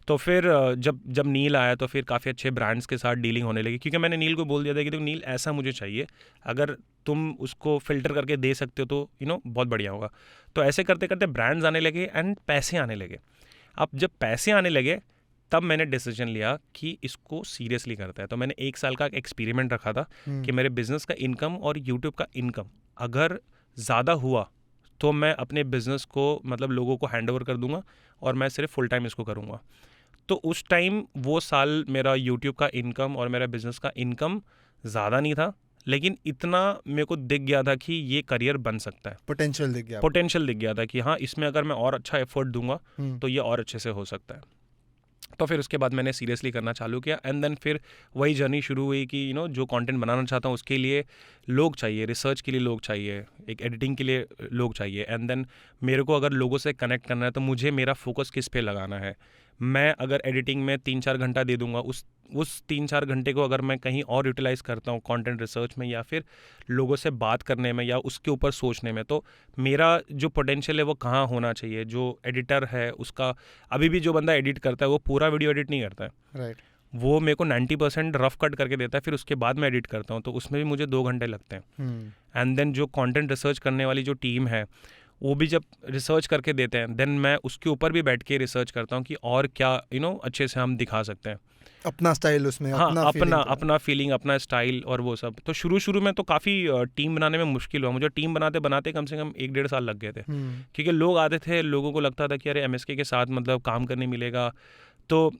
तो फिर जब नील आया तो फिर काफ़ी अच्छे ब्रांड्स के साथ डीलिंग होने लगी, क्योंकि मैंने नील को बोल दिया था कि देखो नील ऐसा मुझे चाहिए, अगर तुम उसको फ़िल्टर करके दे सकते हो तो बहुत बढ़िया होगा। तो ऐसे करते करते ब्रांड्स आने लगे एंड पैसे आने लगे। अब जब पैसे आने लगे तब मैंने डिसीजन लिया कि इसको सीरियसली करता है। तो मैंने 1 साल का एक्सपेरिमेंट रखा था कि मेरे बिज़नेस का इनकम और यूट्यूब का इनकम अगर ज़्यादा हुआ तो मैं अपने बिज़नेस को मतलब लोगों को हैंड ओवर कर दूंगा और मैं सिर्फ फुल टाइम इसको करूँगा। तो उस टाइम वो साल मेरा यूट्यूब का इनकम और मेरा बिज़नेस का इनकम ज़्यादा नहीं था, लेकिन इतना मेरे को दिख गया था कि ये करियर बन सकता है। पोटेंशियल दिख गया था कि हाँ, इसमें अगर मैं और अच्छा एफर्ट दूंगा तो ये और अच्छे से हो सकता है। तो फिर उसके बाद मैंने सीरियसली करना चालू किया एंड देन फिर वही जर्नी शुरू हुई कि जो कंटेंट बनाना चाहता हूँ उसके लिए लोग चाहिए, रिसर्च के लिए लोग चाहिए, एक एडिटिंग के लिए लोग चाहिए। एंड देन मेरे को अगर लोगों से कनेक्ट करना है तो मुझे मेरा फोकस किस पे लगाना है। मैं अगर एडिटिंग में 3-4 घंटा दे दूंगा, उस 3-4 घंटे को अगर मैं कहीं और यूटिलाइज़ करता हूँ कंटेंट रिसर्च में या फिर लोगों से बात करने में या उसके ऊपर सोचने में, तो मेरा जो पोटेंशियल है वो कहाँ होना चाहिए। जो एडिटर है उसका, अभी भी जो बंदा एडिट करता है वो पूरा वीडियो एडिट नहीं करता है, राइट। वो मेरे को 90% रफ कट करके देता है, फिर उसके बाद मैं एडिट करता हूँ, तो उसमें भी मुझे 2 घंटे लगते हैं। एंड देन जो कंटेंट रिसर्च करने वाली जो टीम है वो भी जब रिसर्च करके देते हैं देन मैं उसके ऊपर भी बैठ के रिसर्च करता हूँ कि और क्या अच्छे से हम दिखा सकते हैं अपना स्टाइल उसमें। हाँ, अपना फीलिंग, अपना स्टाइल और वो सब। तो शुरू में तो काफ़ी टीम बनाने में मुश्किल हुआ मुझे। टीम बनाते कम से कम 1-1.5 साल लग गए थे, क्योंकि लोग आते थे, लोगों को लगता था कि अरे MSK के साथ मतलब काम करने मिलेगा। तो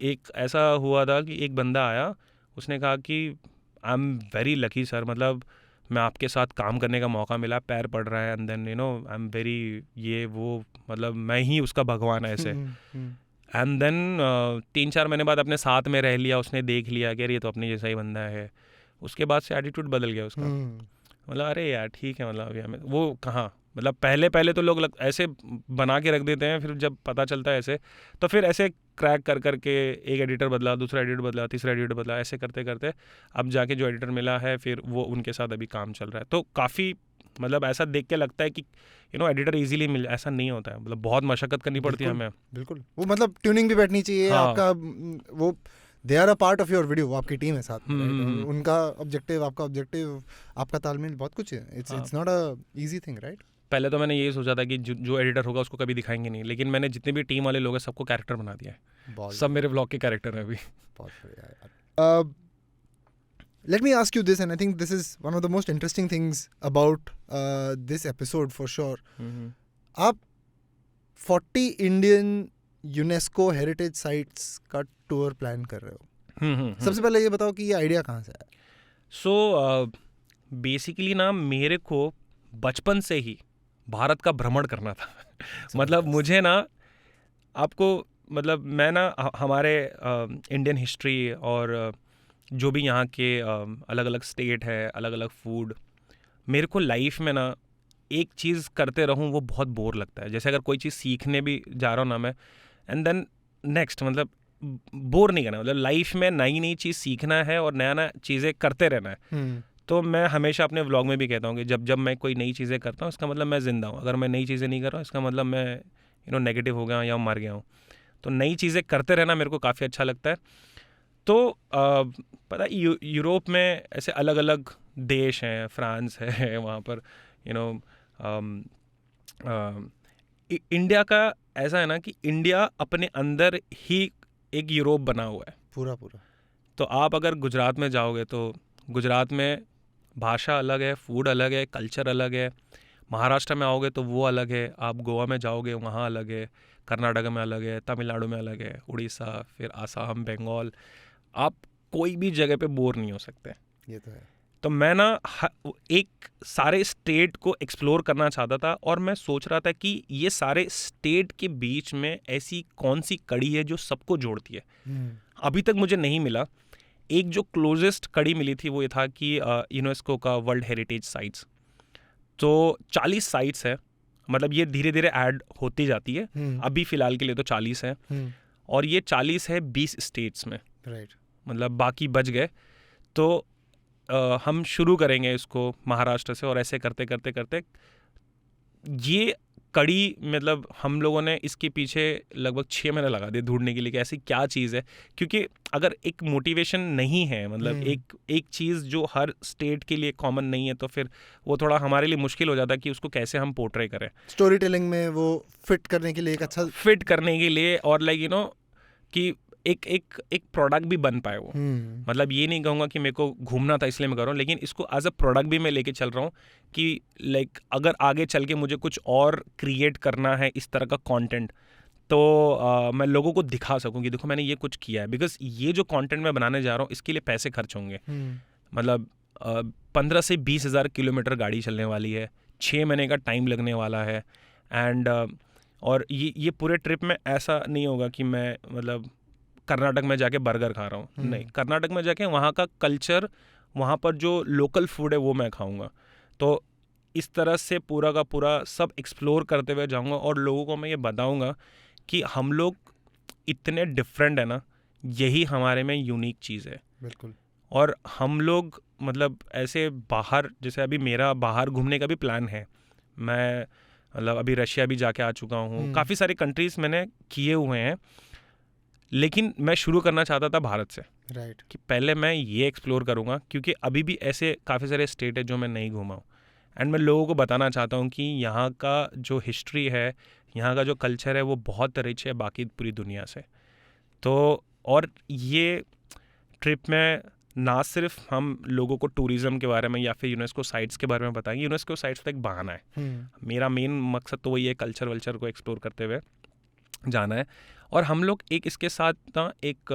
एक ऐसा हुआ था कि एक बंदा आया, उसने कहा कि आई एम वेरी लकी सर, मतलब मैं आपके साथ काम करने का मौका मिला, पैर पड़ रहा है and then I am very ये वो, मतलब मैं ही उसका भगवान है ऐसे। एंड देन 3-4 महीने बाद अपने साथ में रह लिया, उसने देख लिया कि ये तो अपने जैसा ही बंदा है। उसके बाद से एटीट्यूड बदल गया उसका, मतलब अरे यार ठीक है, मतलब अभी हमें वो कहाँ, मतलब पहले तो लोग ऐसे बना के रख देते हैं, फिर जब पता चलता है ऐसे, तो फिर ऐसे क्रैक कर करके एक एडिटर बदला, दूसरा एडिटर बदला, तीसरा एडिटर बदला, ऐसे करते करते अब जाके जो एडिटर मिला है फिर वो उनके साथ अभी काम चल रहा है। तो काफ़ी मतलब ऐसा देख के लगता है कि एडिटर इजीली मिल, ऐसा नहीं होता है, मतलब बहुत मशक्कत करनी पड़ती है हमें।
बिल्कुल, वो मतलब ट्यूनिंग भी बैठनी चाहिए।
हाँ।
आपका वो they are a part of your video, वो आपकी टीम है साथ में,
हम्म।
उनका ऑब्जेक्टिव, आपका ऑब्जेक्टिव, आपका तालमेल, बहुत कुछ है। It's not a easy thing, right?
पहले तो मैंने यही सोचा था कि जो एडिटर होगा उसको कभी दिखाएंगे नहीं, लेकिन मैंने जितने भी टीम वाले लोग हैं सबको कैरेक्टर बना दिया है, सब मेरे व्लॉग के कैरेक्टर हैं अभी।
बहुत बढ़िया यार। Let me ask you this, and I think this is one of the most interesting things about this episode for sure. आप 40 इंडियन यूनेस्को हेरिटेज साइट्स का टूर प्लान कर रहे हो। सबसे पहले ये बताओ कि ये आइडिया कहाँ से आया?
सो बेसिकली ना मेरे को बचपन से ही भारत का भ्रमण करना था। मतलब मुझे ना आपको मतलब मैं ना हमारे इंडियन हिस्ट्री और जो भी यहाँ के अलग अलग स्टेट है, अलग अलग फूड, मेरे को लाइफ में ना एक चीज़ करते रहूँ वो बहुत बोर लगता है। जैसे अगर कोई चीज़ सीखने भी जा रहा हूँ ना मैं, एंड देन नेक्स्ट मतलब बोर नहीं करना, मतलब लाइफ में नई नई चीज़ सीखना है और नया नया चीज़ें करते रहना है। तो मैं हमेशा अपने व्लॉग में भी कहता हूँ कि जब मैं कोई नई चीज़ें करता हूँ इसका मतलब मैं ज़िंदा हूँ, अगर मैं नई चीज़ें नहीं कर रहा हूँ इसका मतलब मैं नेगेटिव हो गया या मर गया हूँ। तो नई चीज़ें करते रहना मेरे को काफ़ी अच्छा लगता है। तो पता है यूरोप में ऐसे अलग अलग देश हैं, फ्रांस है वहाँ पर, इंडिया का ऐसा है ना कि इंडिया अपने अंदर ही एक यूरोप बना हुआ है
पूरा।
तो आप अगर गुजरात में जाओगे तो गुजरात में भाषा अलग है, फूड अलग है, कल्चर अलग है। महाराष्ट्र में आओगे तो वो अलग है, आप गोवा में जाओगे वहाँ अलग है, कर्नाटक में अलग है, तमिलनाडु में अलग है, उड़ीसा, फिर आसाम, बंगाल, आप कोई भी जगह पे बोर नहीं हो सकते।
ये तो है।
तो मैं ना एक सारे स्टेट को एक्सप्लोर करना चाहता था और मैं सोच रहा था कि ये सारे स्टेट के बीच में ऐसी कौन सी कड़ी है जो सबको जोड़ती है। अभी तक मुझे नहीं मिला। एक जो क्लोजेस्ट कड़ी मिली थी वो ये था कि यूनेस्को का वर्ल्ड हेरिटेज साइट्स, तो 40 साइट्स है, मतलब ये धीरे धीरे ऐड होती जाती है, अभी फ़िलहाल के लिए तो 40 है और ये 40 है 20 स्टेट्स में,
राइट।
मतलब बाकी बच गए। तो हम शुरू करेंगे इसको महाराष्ट्र से और ऐसे करते करते करते ये कड़ी, मतलब हम लोगों ने इसके पीछे लगभग 6 महीने लगा दिए ढूंढने के लिए कि ऐसी क्या चीज़ है, क्योंकि अगर एक मोटिवेशन नहीं है, मतलब एक चीज़ जो हर स्टेट के लिए कॉमन नहीं है, तो फिर वो थोड़ा हमारे लिए मुश्किल हो जाता है कि उसको कैसे हम पोर्ट्रे करें
स्टोरी टेलिंग में, वो फिट करने के लिए, एक अच्छा
फिट करने के लिए, और लाइक कि एक प्रोडक्ट भी बन पाए वो। मतलब ये नहीं कहूँगा कि मेरे को घूमना था इसलिए मैं कर रहा हूँ, लेकिन इसको एज अ प्रोडक्ट भी मैं लेके चल रहा हूँ कि लाइक अगर आगे चल के मुझे कुछ और क्रिएट करना है इस तरह का कंटेंट, तो मैं लोगों को दिखा सकूँ कि देखो मैंने ये कुछ किया है। बिकॉज ये जो कंटेंट मैं बनाने जा रहा हूँ इसके लिए पैसे खर्च होंगे, मतलब 15 से 20 हज़ार किलोमीटर गाड़ी चलने वाली है, 6 महीने का टाइम लगने वाला है, एंड और ये पूरे ट्रिप में ऐसा नहीं होगा कि मैं मतलब कर्नाटक में जाके बर्गर खा रहा हूँ, नहीं, कर्नाटक में जाके वहाँ का कल्चर, वहाँ पर जो लोकल फूड है वो मैं खाऊंगा। तो इस तरह से पूरा का पूरा सब एक्सप्लोर करते हुए जाऊँगा और लोगों को मैं ये बताऊँगा कि हम लोग इतने डिफरेंट है ना, यही हमारे में यूनिक चीज़ है।
बिल्कुल।
और हम लोग मतलब ऐसे बाहर, जैसे अभी मेरा बाहर घूमने का भी प्लान है, मैं मतलब अभी रशिया भी जाके आ चुका हूँ, काफ़ी सारे कंट्रीज़ मैंने किए हुए हैं, लेकिन मैं शुरू करना चाहता था भारत से,
राइट,
कि पहले मैं ये एक्सप्लोर करूँगा, क्योंकि अभी भी ऐसे काफ़ी सारे स्टेट है जो मैं नहीं घूमा हूँ, एंड मैं लोगों को बताना चाहता हूँ कि यहाँ का जो हिस्ट्री है, यहाँ का जो कल्चर है वो बहुत रिच है बाकी पूरी दुनिया से। तो और ये ट्रिप में ना सिर्फ हम लोगों को टूरिज़्म के बारे में या फिर यूनेस्को साइट्स के बारे में बताएंगे, यूनेस्को साइट्स तो एक बहाना है, मेरा मेन मकसद तो वही है कल्चर वल्चर को एक्सप्लोर करते हुए जाना है। और हम लोग एक इसके साथ ना एक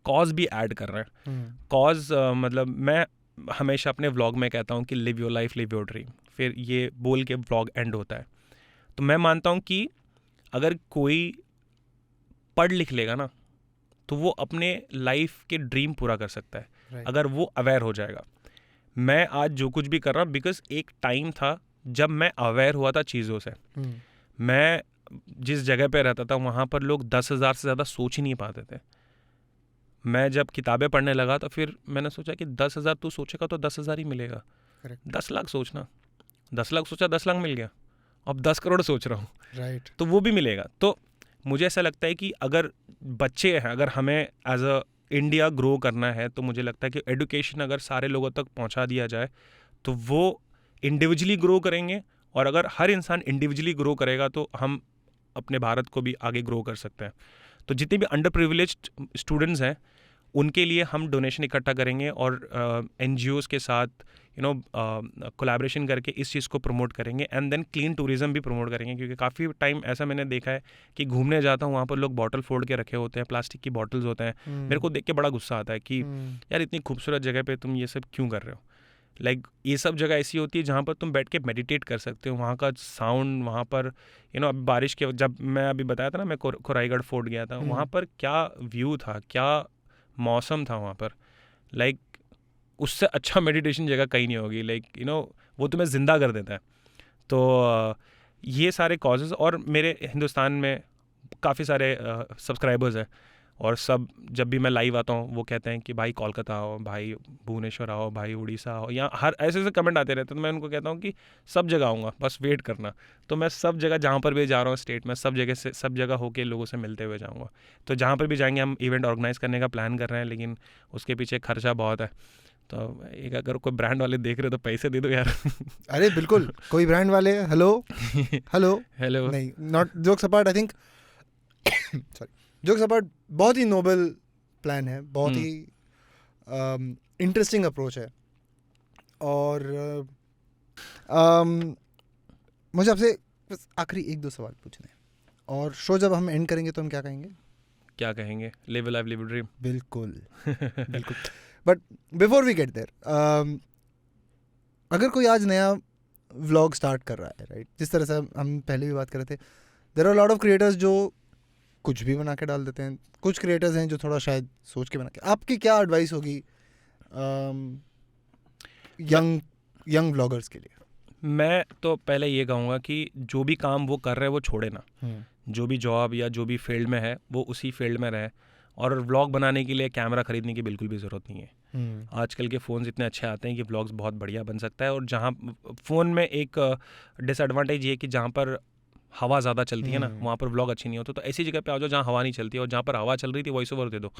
कॉज भी ऐड कर रहे हैं। कॉज मतलब मैं हमेशा अपने व्लॉग में कहता हूँ कि live your life, live your dream, फिर ये बोल के व्लॉग एंड होता है। तो मैं मानता हूँ कि अगर कोई पढ़ लिख लेगा ना तो वो अपने लाइफ के ड्रीम पूरा कर सकता है,
right.
अगर वो अवेयर हो जाएगा। मैं आज जो कुछ भी कर रहा हूँ बिकॉज एक टाइम था जब मैं अवेयर हुआ था चीज़ों से। मैं जिस जगह पे रहता था वहाँ पर लोग 10,000 से ज़्यादा सोच ही नहीं पाते थे। मैं जब किताबें पढ़ने लगा तो फिर मैंने सोचा कि 10,000 तू सोचेगा तो 10,000 ही मिलेगा।
Correct.
10 लाख सोचना, 10 लाख सोचा 10 लाख मिल गया, अब 10 करोड़ सोच रहा हूँ
राइट।
तो वो भी मिलेगा। तो मुझे ऐसा लगता है कि अगर बच्चे हैं, अगर हमें एज अ इंडिया ग्रो करना है तो मुझे लगता है कि एडुकेशन अगर सारे लोगों तक पहुंचा दिया जाए तो वो इंडिविजुअली ग्रो करेंगे, और अगर हर इंसान इंडिविजुअली ग्रो करेगा तो हम अपने भारत को भी आगे ग्रो कर सकते हैं। तो जितने भी अंडर प्रिविलेज्ड स्टूडेंट्स हैं उनके लिए हम डोनेशन इकट्ठा करेंगे और NGOs के साथ कोलैबोरेशन करके इस चीज़ को प्रमोट करेंगे, एंड देन क्लीन टूरिज्म भी प्रमोट करेंगे। क्योंकि काफ़ी टाइम ऐसा मैंने देखा है कि घूमने जाता हूँ वहाँ पर लोग बॉटल फोड़ के रखे होते हैं, प्लास्टिक की बॉटल्स होते हैं। मेरे को देख के बड़ा गुस्सा आता है कि यार इतनी खूबसूरत जगह पे तुम ये सब क्यों कर रहे हो। लाइक ये सब जगह ऐसी होती है जहाँ पर तुम बैठ के मेडिटेट कर सकते हो, वहाँ का साउंड, वहाँ पर अब बारिश के, जब मैं अभी बताया था ना मैं खोराईगढ़ फोर्ट गया था, वहाँ पर क्या व्यू था, क्या मौसम था वहाँ पर। लाइक उससे अच्छा मेडिटेशन जगह कहीं नहीं होगी। लाइक वो तुम्हें ज़िंदा कर देता है। तो ये सारे कॉजेज़, और मेरे हिंदुस्तान में काफ़ी सारे सब्सक्राइबर्स हैं, और सब जब भी मैं लाइव आता हूँ वो कहते हैं कि भाई कोलकाता आओ, भाई भुवनेश्वर आओ, भाई उड़ीसा आओ, या हर ऐसे कमेंट आते रहते हैं। तो मैं उनको कहता हूँ कि सब जगह आऊँगा, बस वेट करना। तो मैं सब जगह जहाँ पर भी जा रहा हूँ स्टेट में, सब जगह होके लोगों से मिलते हुए जाऊँगा। तो जहाँ पर भी जाएंगे हम इवेंट ऑर्गेनाइज़ करने का प्लान कर रहे हैं, लेकिन उसके पीछे खर्चा बहुत है। तो एक अगर कोई ब्रांड वाले देख रहे हो तो पैसे दे दो यार।
अरे बिल्कुल, कोई ब्रांड वाले हेलो
हेलो
नहीं, not jokes apart, I think sorry, jokes apart, बहुत ही नोबल प्लान है, बहुत ही इंटरेस्टिंग अप्रोच है। और मुझे आपसे बस आखिरी 1-2 सवाल पूछने हैं, और शो जब हम एंड करेंगे तो हम क्या कहेंगे?
क्या कहेंगे? Live a life, live a dream.
बिल्कुल बिल्कुल। But before we get there, अगर कोई आज नया व्लॉग स्टार्ट कर रहा है, राइट, जिस तरह से हम पहले भी बात कर रहे थे, there are lot of creators जो कुछ भी बना के डाल देते हैं, कुछ क्रिएटर्स हैं जो थोड़ा शायद सोच के बना के। आपकी क्या एडवाइस होगी यंग व्लॉगर्स के लिए?
मैं तो पहले ये कहूँगा कि जो भी काम वो कर रहे हैं वो छोड़े ना। जो भी जॉब या जो भी फील्ड में है वो उसी फील्ड में रहे, और व्लॉग बनाने के लिए कैमरा खरीदने की बिल्कुल भी ज़रूरत नहीं है। आजकल के फ़ोन्स इतने अच्छे आते हैं कि व्लॉग्स बहुत बढ़िया बन सकता है। और जहाँ फ़ोन में एक डिसएडवांटेज ये है कि जहाँ पर हवा ज़्यादा चलती है ना, वहाँ पर व्लॉग अच्छी नहीं होते। तो ऐसी जगह पे आ जाओ जहाँ हवा नहीं चलती, और जहाँ पर हवा चल रही थी वॉइस ओवर दे दो।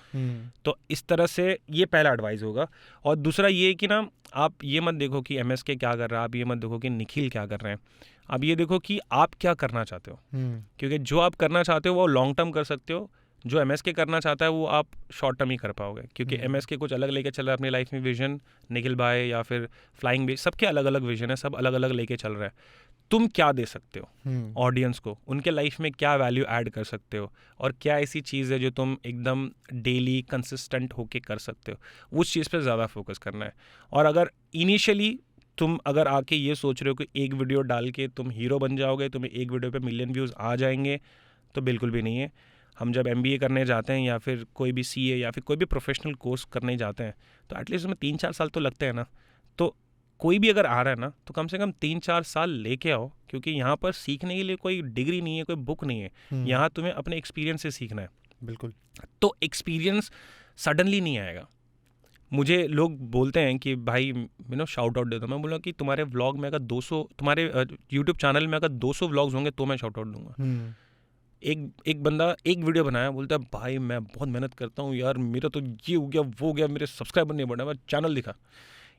तो इस तरह से ये पहला एडवाइस होगा। और दूसरा ये कि ना, आप ये मत देखो कि MSK क्या कर रहा है, आप ये मत देखो कि निखिल क्या कर रहे हैं, आप ये देखो कि आप क्या करना चाहते हो। क्योंकि जो आप करना चाहते हो वो लॉन्ग टर्म कर सकते हो, जो MSK करना चाहता है वो आप शॉर्ट टर्म ही कर पाओगे। क्योंकि MSK कुछ अलग लेके चल रहा है अपनी लाइफ में विजन, निखिल भाई या फिर फ्लाइंग भी, सबके अलग अलग विजन है, सब अलग अलग लेके चल रहा है। तुम क्या दे सकते हो ऑडियंस को, उनके लाइफ में क्या वैल्यू ऐड कर सकते हो, और क्या ऐसी चीज़ है जो तुम एकदम डेली कंसिस्टेंट होके कर सकते हो, उस चीज़ पे ज़्यादा फोकस करना है। और अगर इनिशियली तुम अगर आके ये सोच रहे हो कि एक वीडियो डाल के तुम हीरो बन जाओगे, तुम्हें एक वीडियो पे मिलियन व्यूज़ आ जाएंगे, तो बिल्कुल भी नहीं है। हम जब MBA करने जाते हैं या फिर कोई भी CA या फिर कोई भी प्रोफेशनल कोर्स करने जाते हैं तो एटलीस्ट उसमें 3-4 साल तो लगते हैं ना। तो कोई भी अगर आ रहा है ना तो कम से कम 3-4 साल लेके आओ, क्योंकि यहाँ पर सीखने के लिए कोई डिग्री नहीं है, कोई बुक नहीं है। यहाँ तुम्हें अपने एक्सपीरियंस से सीखना है।
बिल्कुल। तो
एक्सपीरियंस सडनली नहीं आएगा। मुझे लोग बोलते हैं कि भाई शाउट आउट दे दो। मैं बोला कि तुम्हारे व्लॉग में अगर 200, तुम्हारे YouTube चैनल में अगर 200 व्लॉग्स होंगे तो मैं शाउट आउट दूंगा। एक बंदा एक वीडियो बनाया, बोलता है भाई मैं बहुत मेहनत करता हूँ यार, मेरा तो ये हो गया वो हो गया, मेरे सब्सक्राइबर नहीं बढ़ा, मैं चैनल दिखा।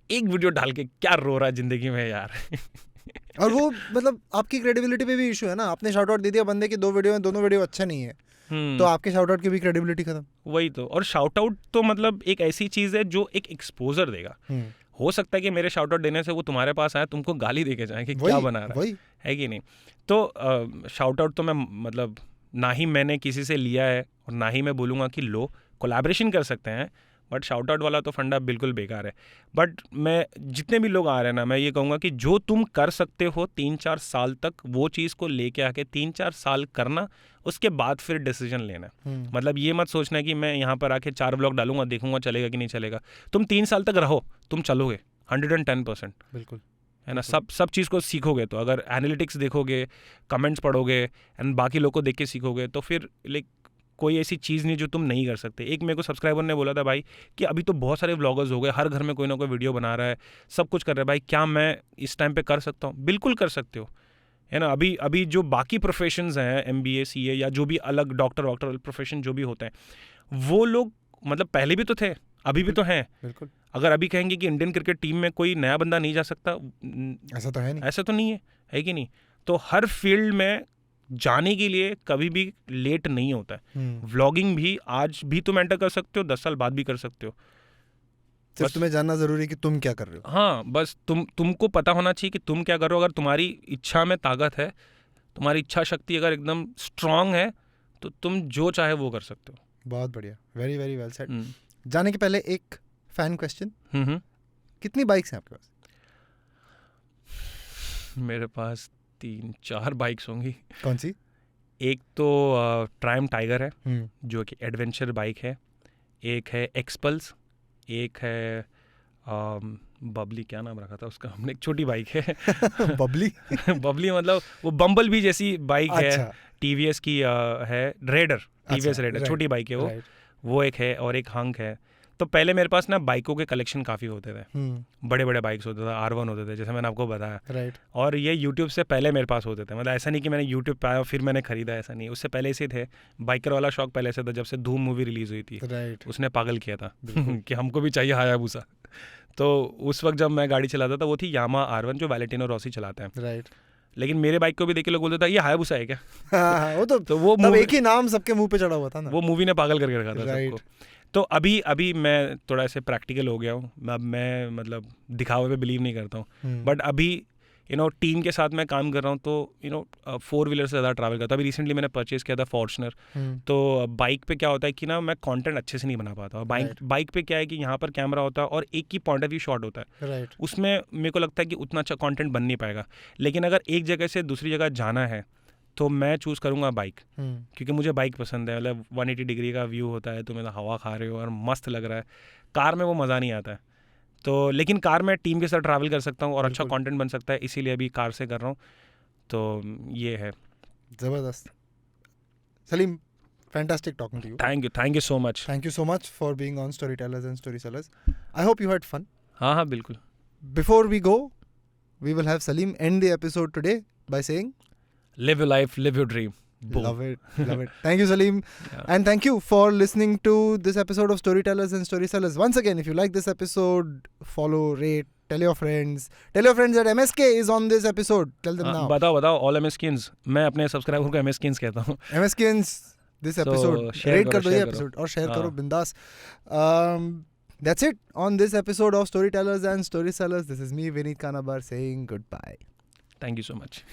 एक वीडियो डाल के क्या रो रहा है ज़िंदगी में यार।
और वो मतलब आपकी क्रेडिबिलिटी पे भी इशू है ना। आपने शाउट आउट दे दिया बंदे की 2 वीडियो में, दोनों वीडियो अच्छा नहीं है, तो आपके शाउट आउट की भी क्रेडिबिलिटी खत्म।
वही तो। और शाउट आउट तो मतलब एक ऐसी चीज़ है जो एक एक्सपोजर देगा। हो सकता है कि मेरे शाउट आउट देने से वो तुम्हारे पास आए, तुमको गाली दे के जाए कि क्या बना रहा है कि नहीं। तो शाउट आउट तो मैं मतलब ना ही मैंने किसी से लिया है और ना ही मैं बोलूँगा कि लो, कोलैबोरेशन कर सकते हैं, बट शाउट आउट वाला तो फंडा बिल्कुल बेकार है। बट मैं जितने भी लोग आ रहे हैं ना, मैं ये कहूँगा कि जो तुम कर सकते हो 3-4 साल तक, वो चीज़ को लेके आके 3-4 साल करना, उसके बाद फिर डिसीजन लेना। मतलब ये मत सोचना कि मैं यहाँ पर आके 4 व्लॉग डालूंगा, देखूंगा चलेगा कि नहीं चलेगा। तुम 3 साल तक रहो, तुम चलोगे 110%।
बिल्कुल,
है ना, सब चीज़ को सीखोगे तो, अगर एनालिटिक्स देखोगे, कमेंट्स पढ़ोगे एंड बाकी लोग को देख के सीखोगे, तो फिर लाइक कोई ऐसी चीज़ नहीं जो तुम नहीं कर सकते। एक मेरे को सब्सक्राइबर ने बोला था भाई कि अभी तो बहुत सारे व्लॉगर्स हो गए, हर घर में कोई ना कोई वीडियो बना रहा है, सब कुछ कर रहा है, भाई क्या मैं इस टाइम पे कर सकता हूँ? बिल्कुल कर सकते हो, है ना। अभी जो बाकी प्रोफेशंस हैं, MBA CA या जो भी अलग डॉक्टर प्रोफेशन जो भी होते हैं, वो लोग मतलब पहले भी तो थे, अभी भी तो हैं।
बिल्कुल।
अगर अभी कहेंगे कि इंडियन क्रिकेट टीम में कोई नया बंदा नहीं जा सकता,
ऐसा तो है नहीं,
ऐसा तो नहीं है कि नहीं? तो हर फील्ड में जाने के लिए कभी भी लेट नहीं होता है। व्लॉगिंग भी आज भी तुम एंटर कर सकते हो, 10 साल बाद भी कर सकते हो।
सिर्फ तुम्हें जानना जरूरी है कि तुम क्या कर रहे हो।
हाँ, बस तुमको पता होना चाहिए कि तुम क्या कर रहे हो। अगर तुम्हारी इच्छा में ताकत है, तुम्हारी इच्छा शक्ति अगर एकदम स्ट्रांग है, तो तुम जो चाहे वो कर सकते हो।
बहुत बढ़िया, वेरी वेरी वेल सेड। जाने के पहले एक फैन क्वेश्चन, कितनी बाइक्स हैं आपके पास?
मेरे पास 3-4 बाइक्स होंगी।
कौन सी?
एक तो ट्रायम्फ टाइगर है जो कि एडवेंचर बाइक है, एक है एक्सपल्स, एक है बबली, क्या नाम रखा था उसका हमने, एक छोटी बाइक है
बबली
बबली मतलब वो बम्बल भी जैसी बाइक
अच्छा।
है, TVS की है, रेडर, TVS रेडर, छोटी बाइक है वो एक है, और एक हंक है। तो पहले मेरे पास ना बाइकों के कलेक्शन काफ़ी होते थे, बड़े बड़े बाइक्स होते थे, R1 होते थे, जैसे मैंने आपको बताया, और ये YouTube से पहले मेरे पास होते थे। मतलब ऐसा नहीं कि मैंने YouTube पे आया फिर मैंने खरीदा, ऐसा नहीं, उससे पहले से थे। बाइकर वाला शौक पहले से था, जब से धूम मूवी रिलीज़ हुई थी, उसने पागल किया था कि हमको भी चाहिए हायाबुसा। तो उस वक्त जब मैं गाड़ी चलाता था, वो थी यामा R1 जो वैलेंटिनो रॉसी चलाते हैं। लेकिन मेरे बाइक को भी देख के लोग बोलते थे ये हायाबुसा है क्या?
वो तो वो एक ही नाम सबके मुंह पे चढ़ा हुआ था ना,
वो मूवी ने पागल करके रखा था सबको। तो अभी मैं थोड़ा ऐसे प्रैक्टिकल हो गया हूँ। अब मैं मतलब दिखावे पे बिलीव नहीं करता हूँ, बट अभी टीम के साथ मैं काम कर रहा हूँ, तो 4 व्हीलर से ज़्यादा ट्रैवल करता हूँ। अभी रिसेंटली मैंने परचेज़ किया था फॉर्च्यूनर। तो बाइक पे क्या होता है कि ना मैं कंटेंट अच्छे से नहीं बना पाता। बाइक पे क्या है कि यहाँ पर कैमरा होता है और एक ही पॉइंट ऑफ व्यू शॉट होता है, उसमें मेरे को लगता है कि उतना अच्छा कंटेंट बन नहीं पाएगा। लेकिन अगर एक जगह से दूसरी जगह जाना है तो मैं चूज़ करूँगा बाइक, क्योंकि मुझे बाइक पसंद है। मतलब 180 डिग्री का व्यू होता है, तो मतलब हवा खा रहे हो और मस्त लग रहा है। कार में वो मज़ा नहीं आता है। तो लेकिन कार में टीम के साथ ट्रैवल कर सकता हूँ और अच्छा कंटेंट बन सकता है, इसीलिए अभी कार से कर रहा हूँ। तो ये है।
ज़बरदस्त। Salim, fantastic talking to you.
Thank you so much.
Thank you so much for being on Storytellers and Storysellers. I hope you had fun.
हाँ बिल्कुल।
Before we go, we will have Salim end the episode today by saying,
live your life, live your dream. Boom.
Love it. Thank you, Salim. Yeah. And thank you for listening to this episode of Storytellers and Storysellers. Once again, if you like this episode, follow, rate, tell your friends. Tell your friends that MSK is on this episode. Tell them now. बताओ all MSKins. मैं अपने subscriber को MSKins कहता हूँ. MSKins, this episode. Rate कर दो ये episode और share करो बिंदास. That's it on this episode of Storytellers and Storysellers. This is me, Vineet Kanabar, saying goodbye. Thank you so much.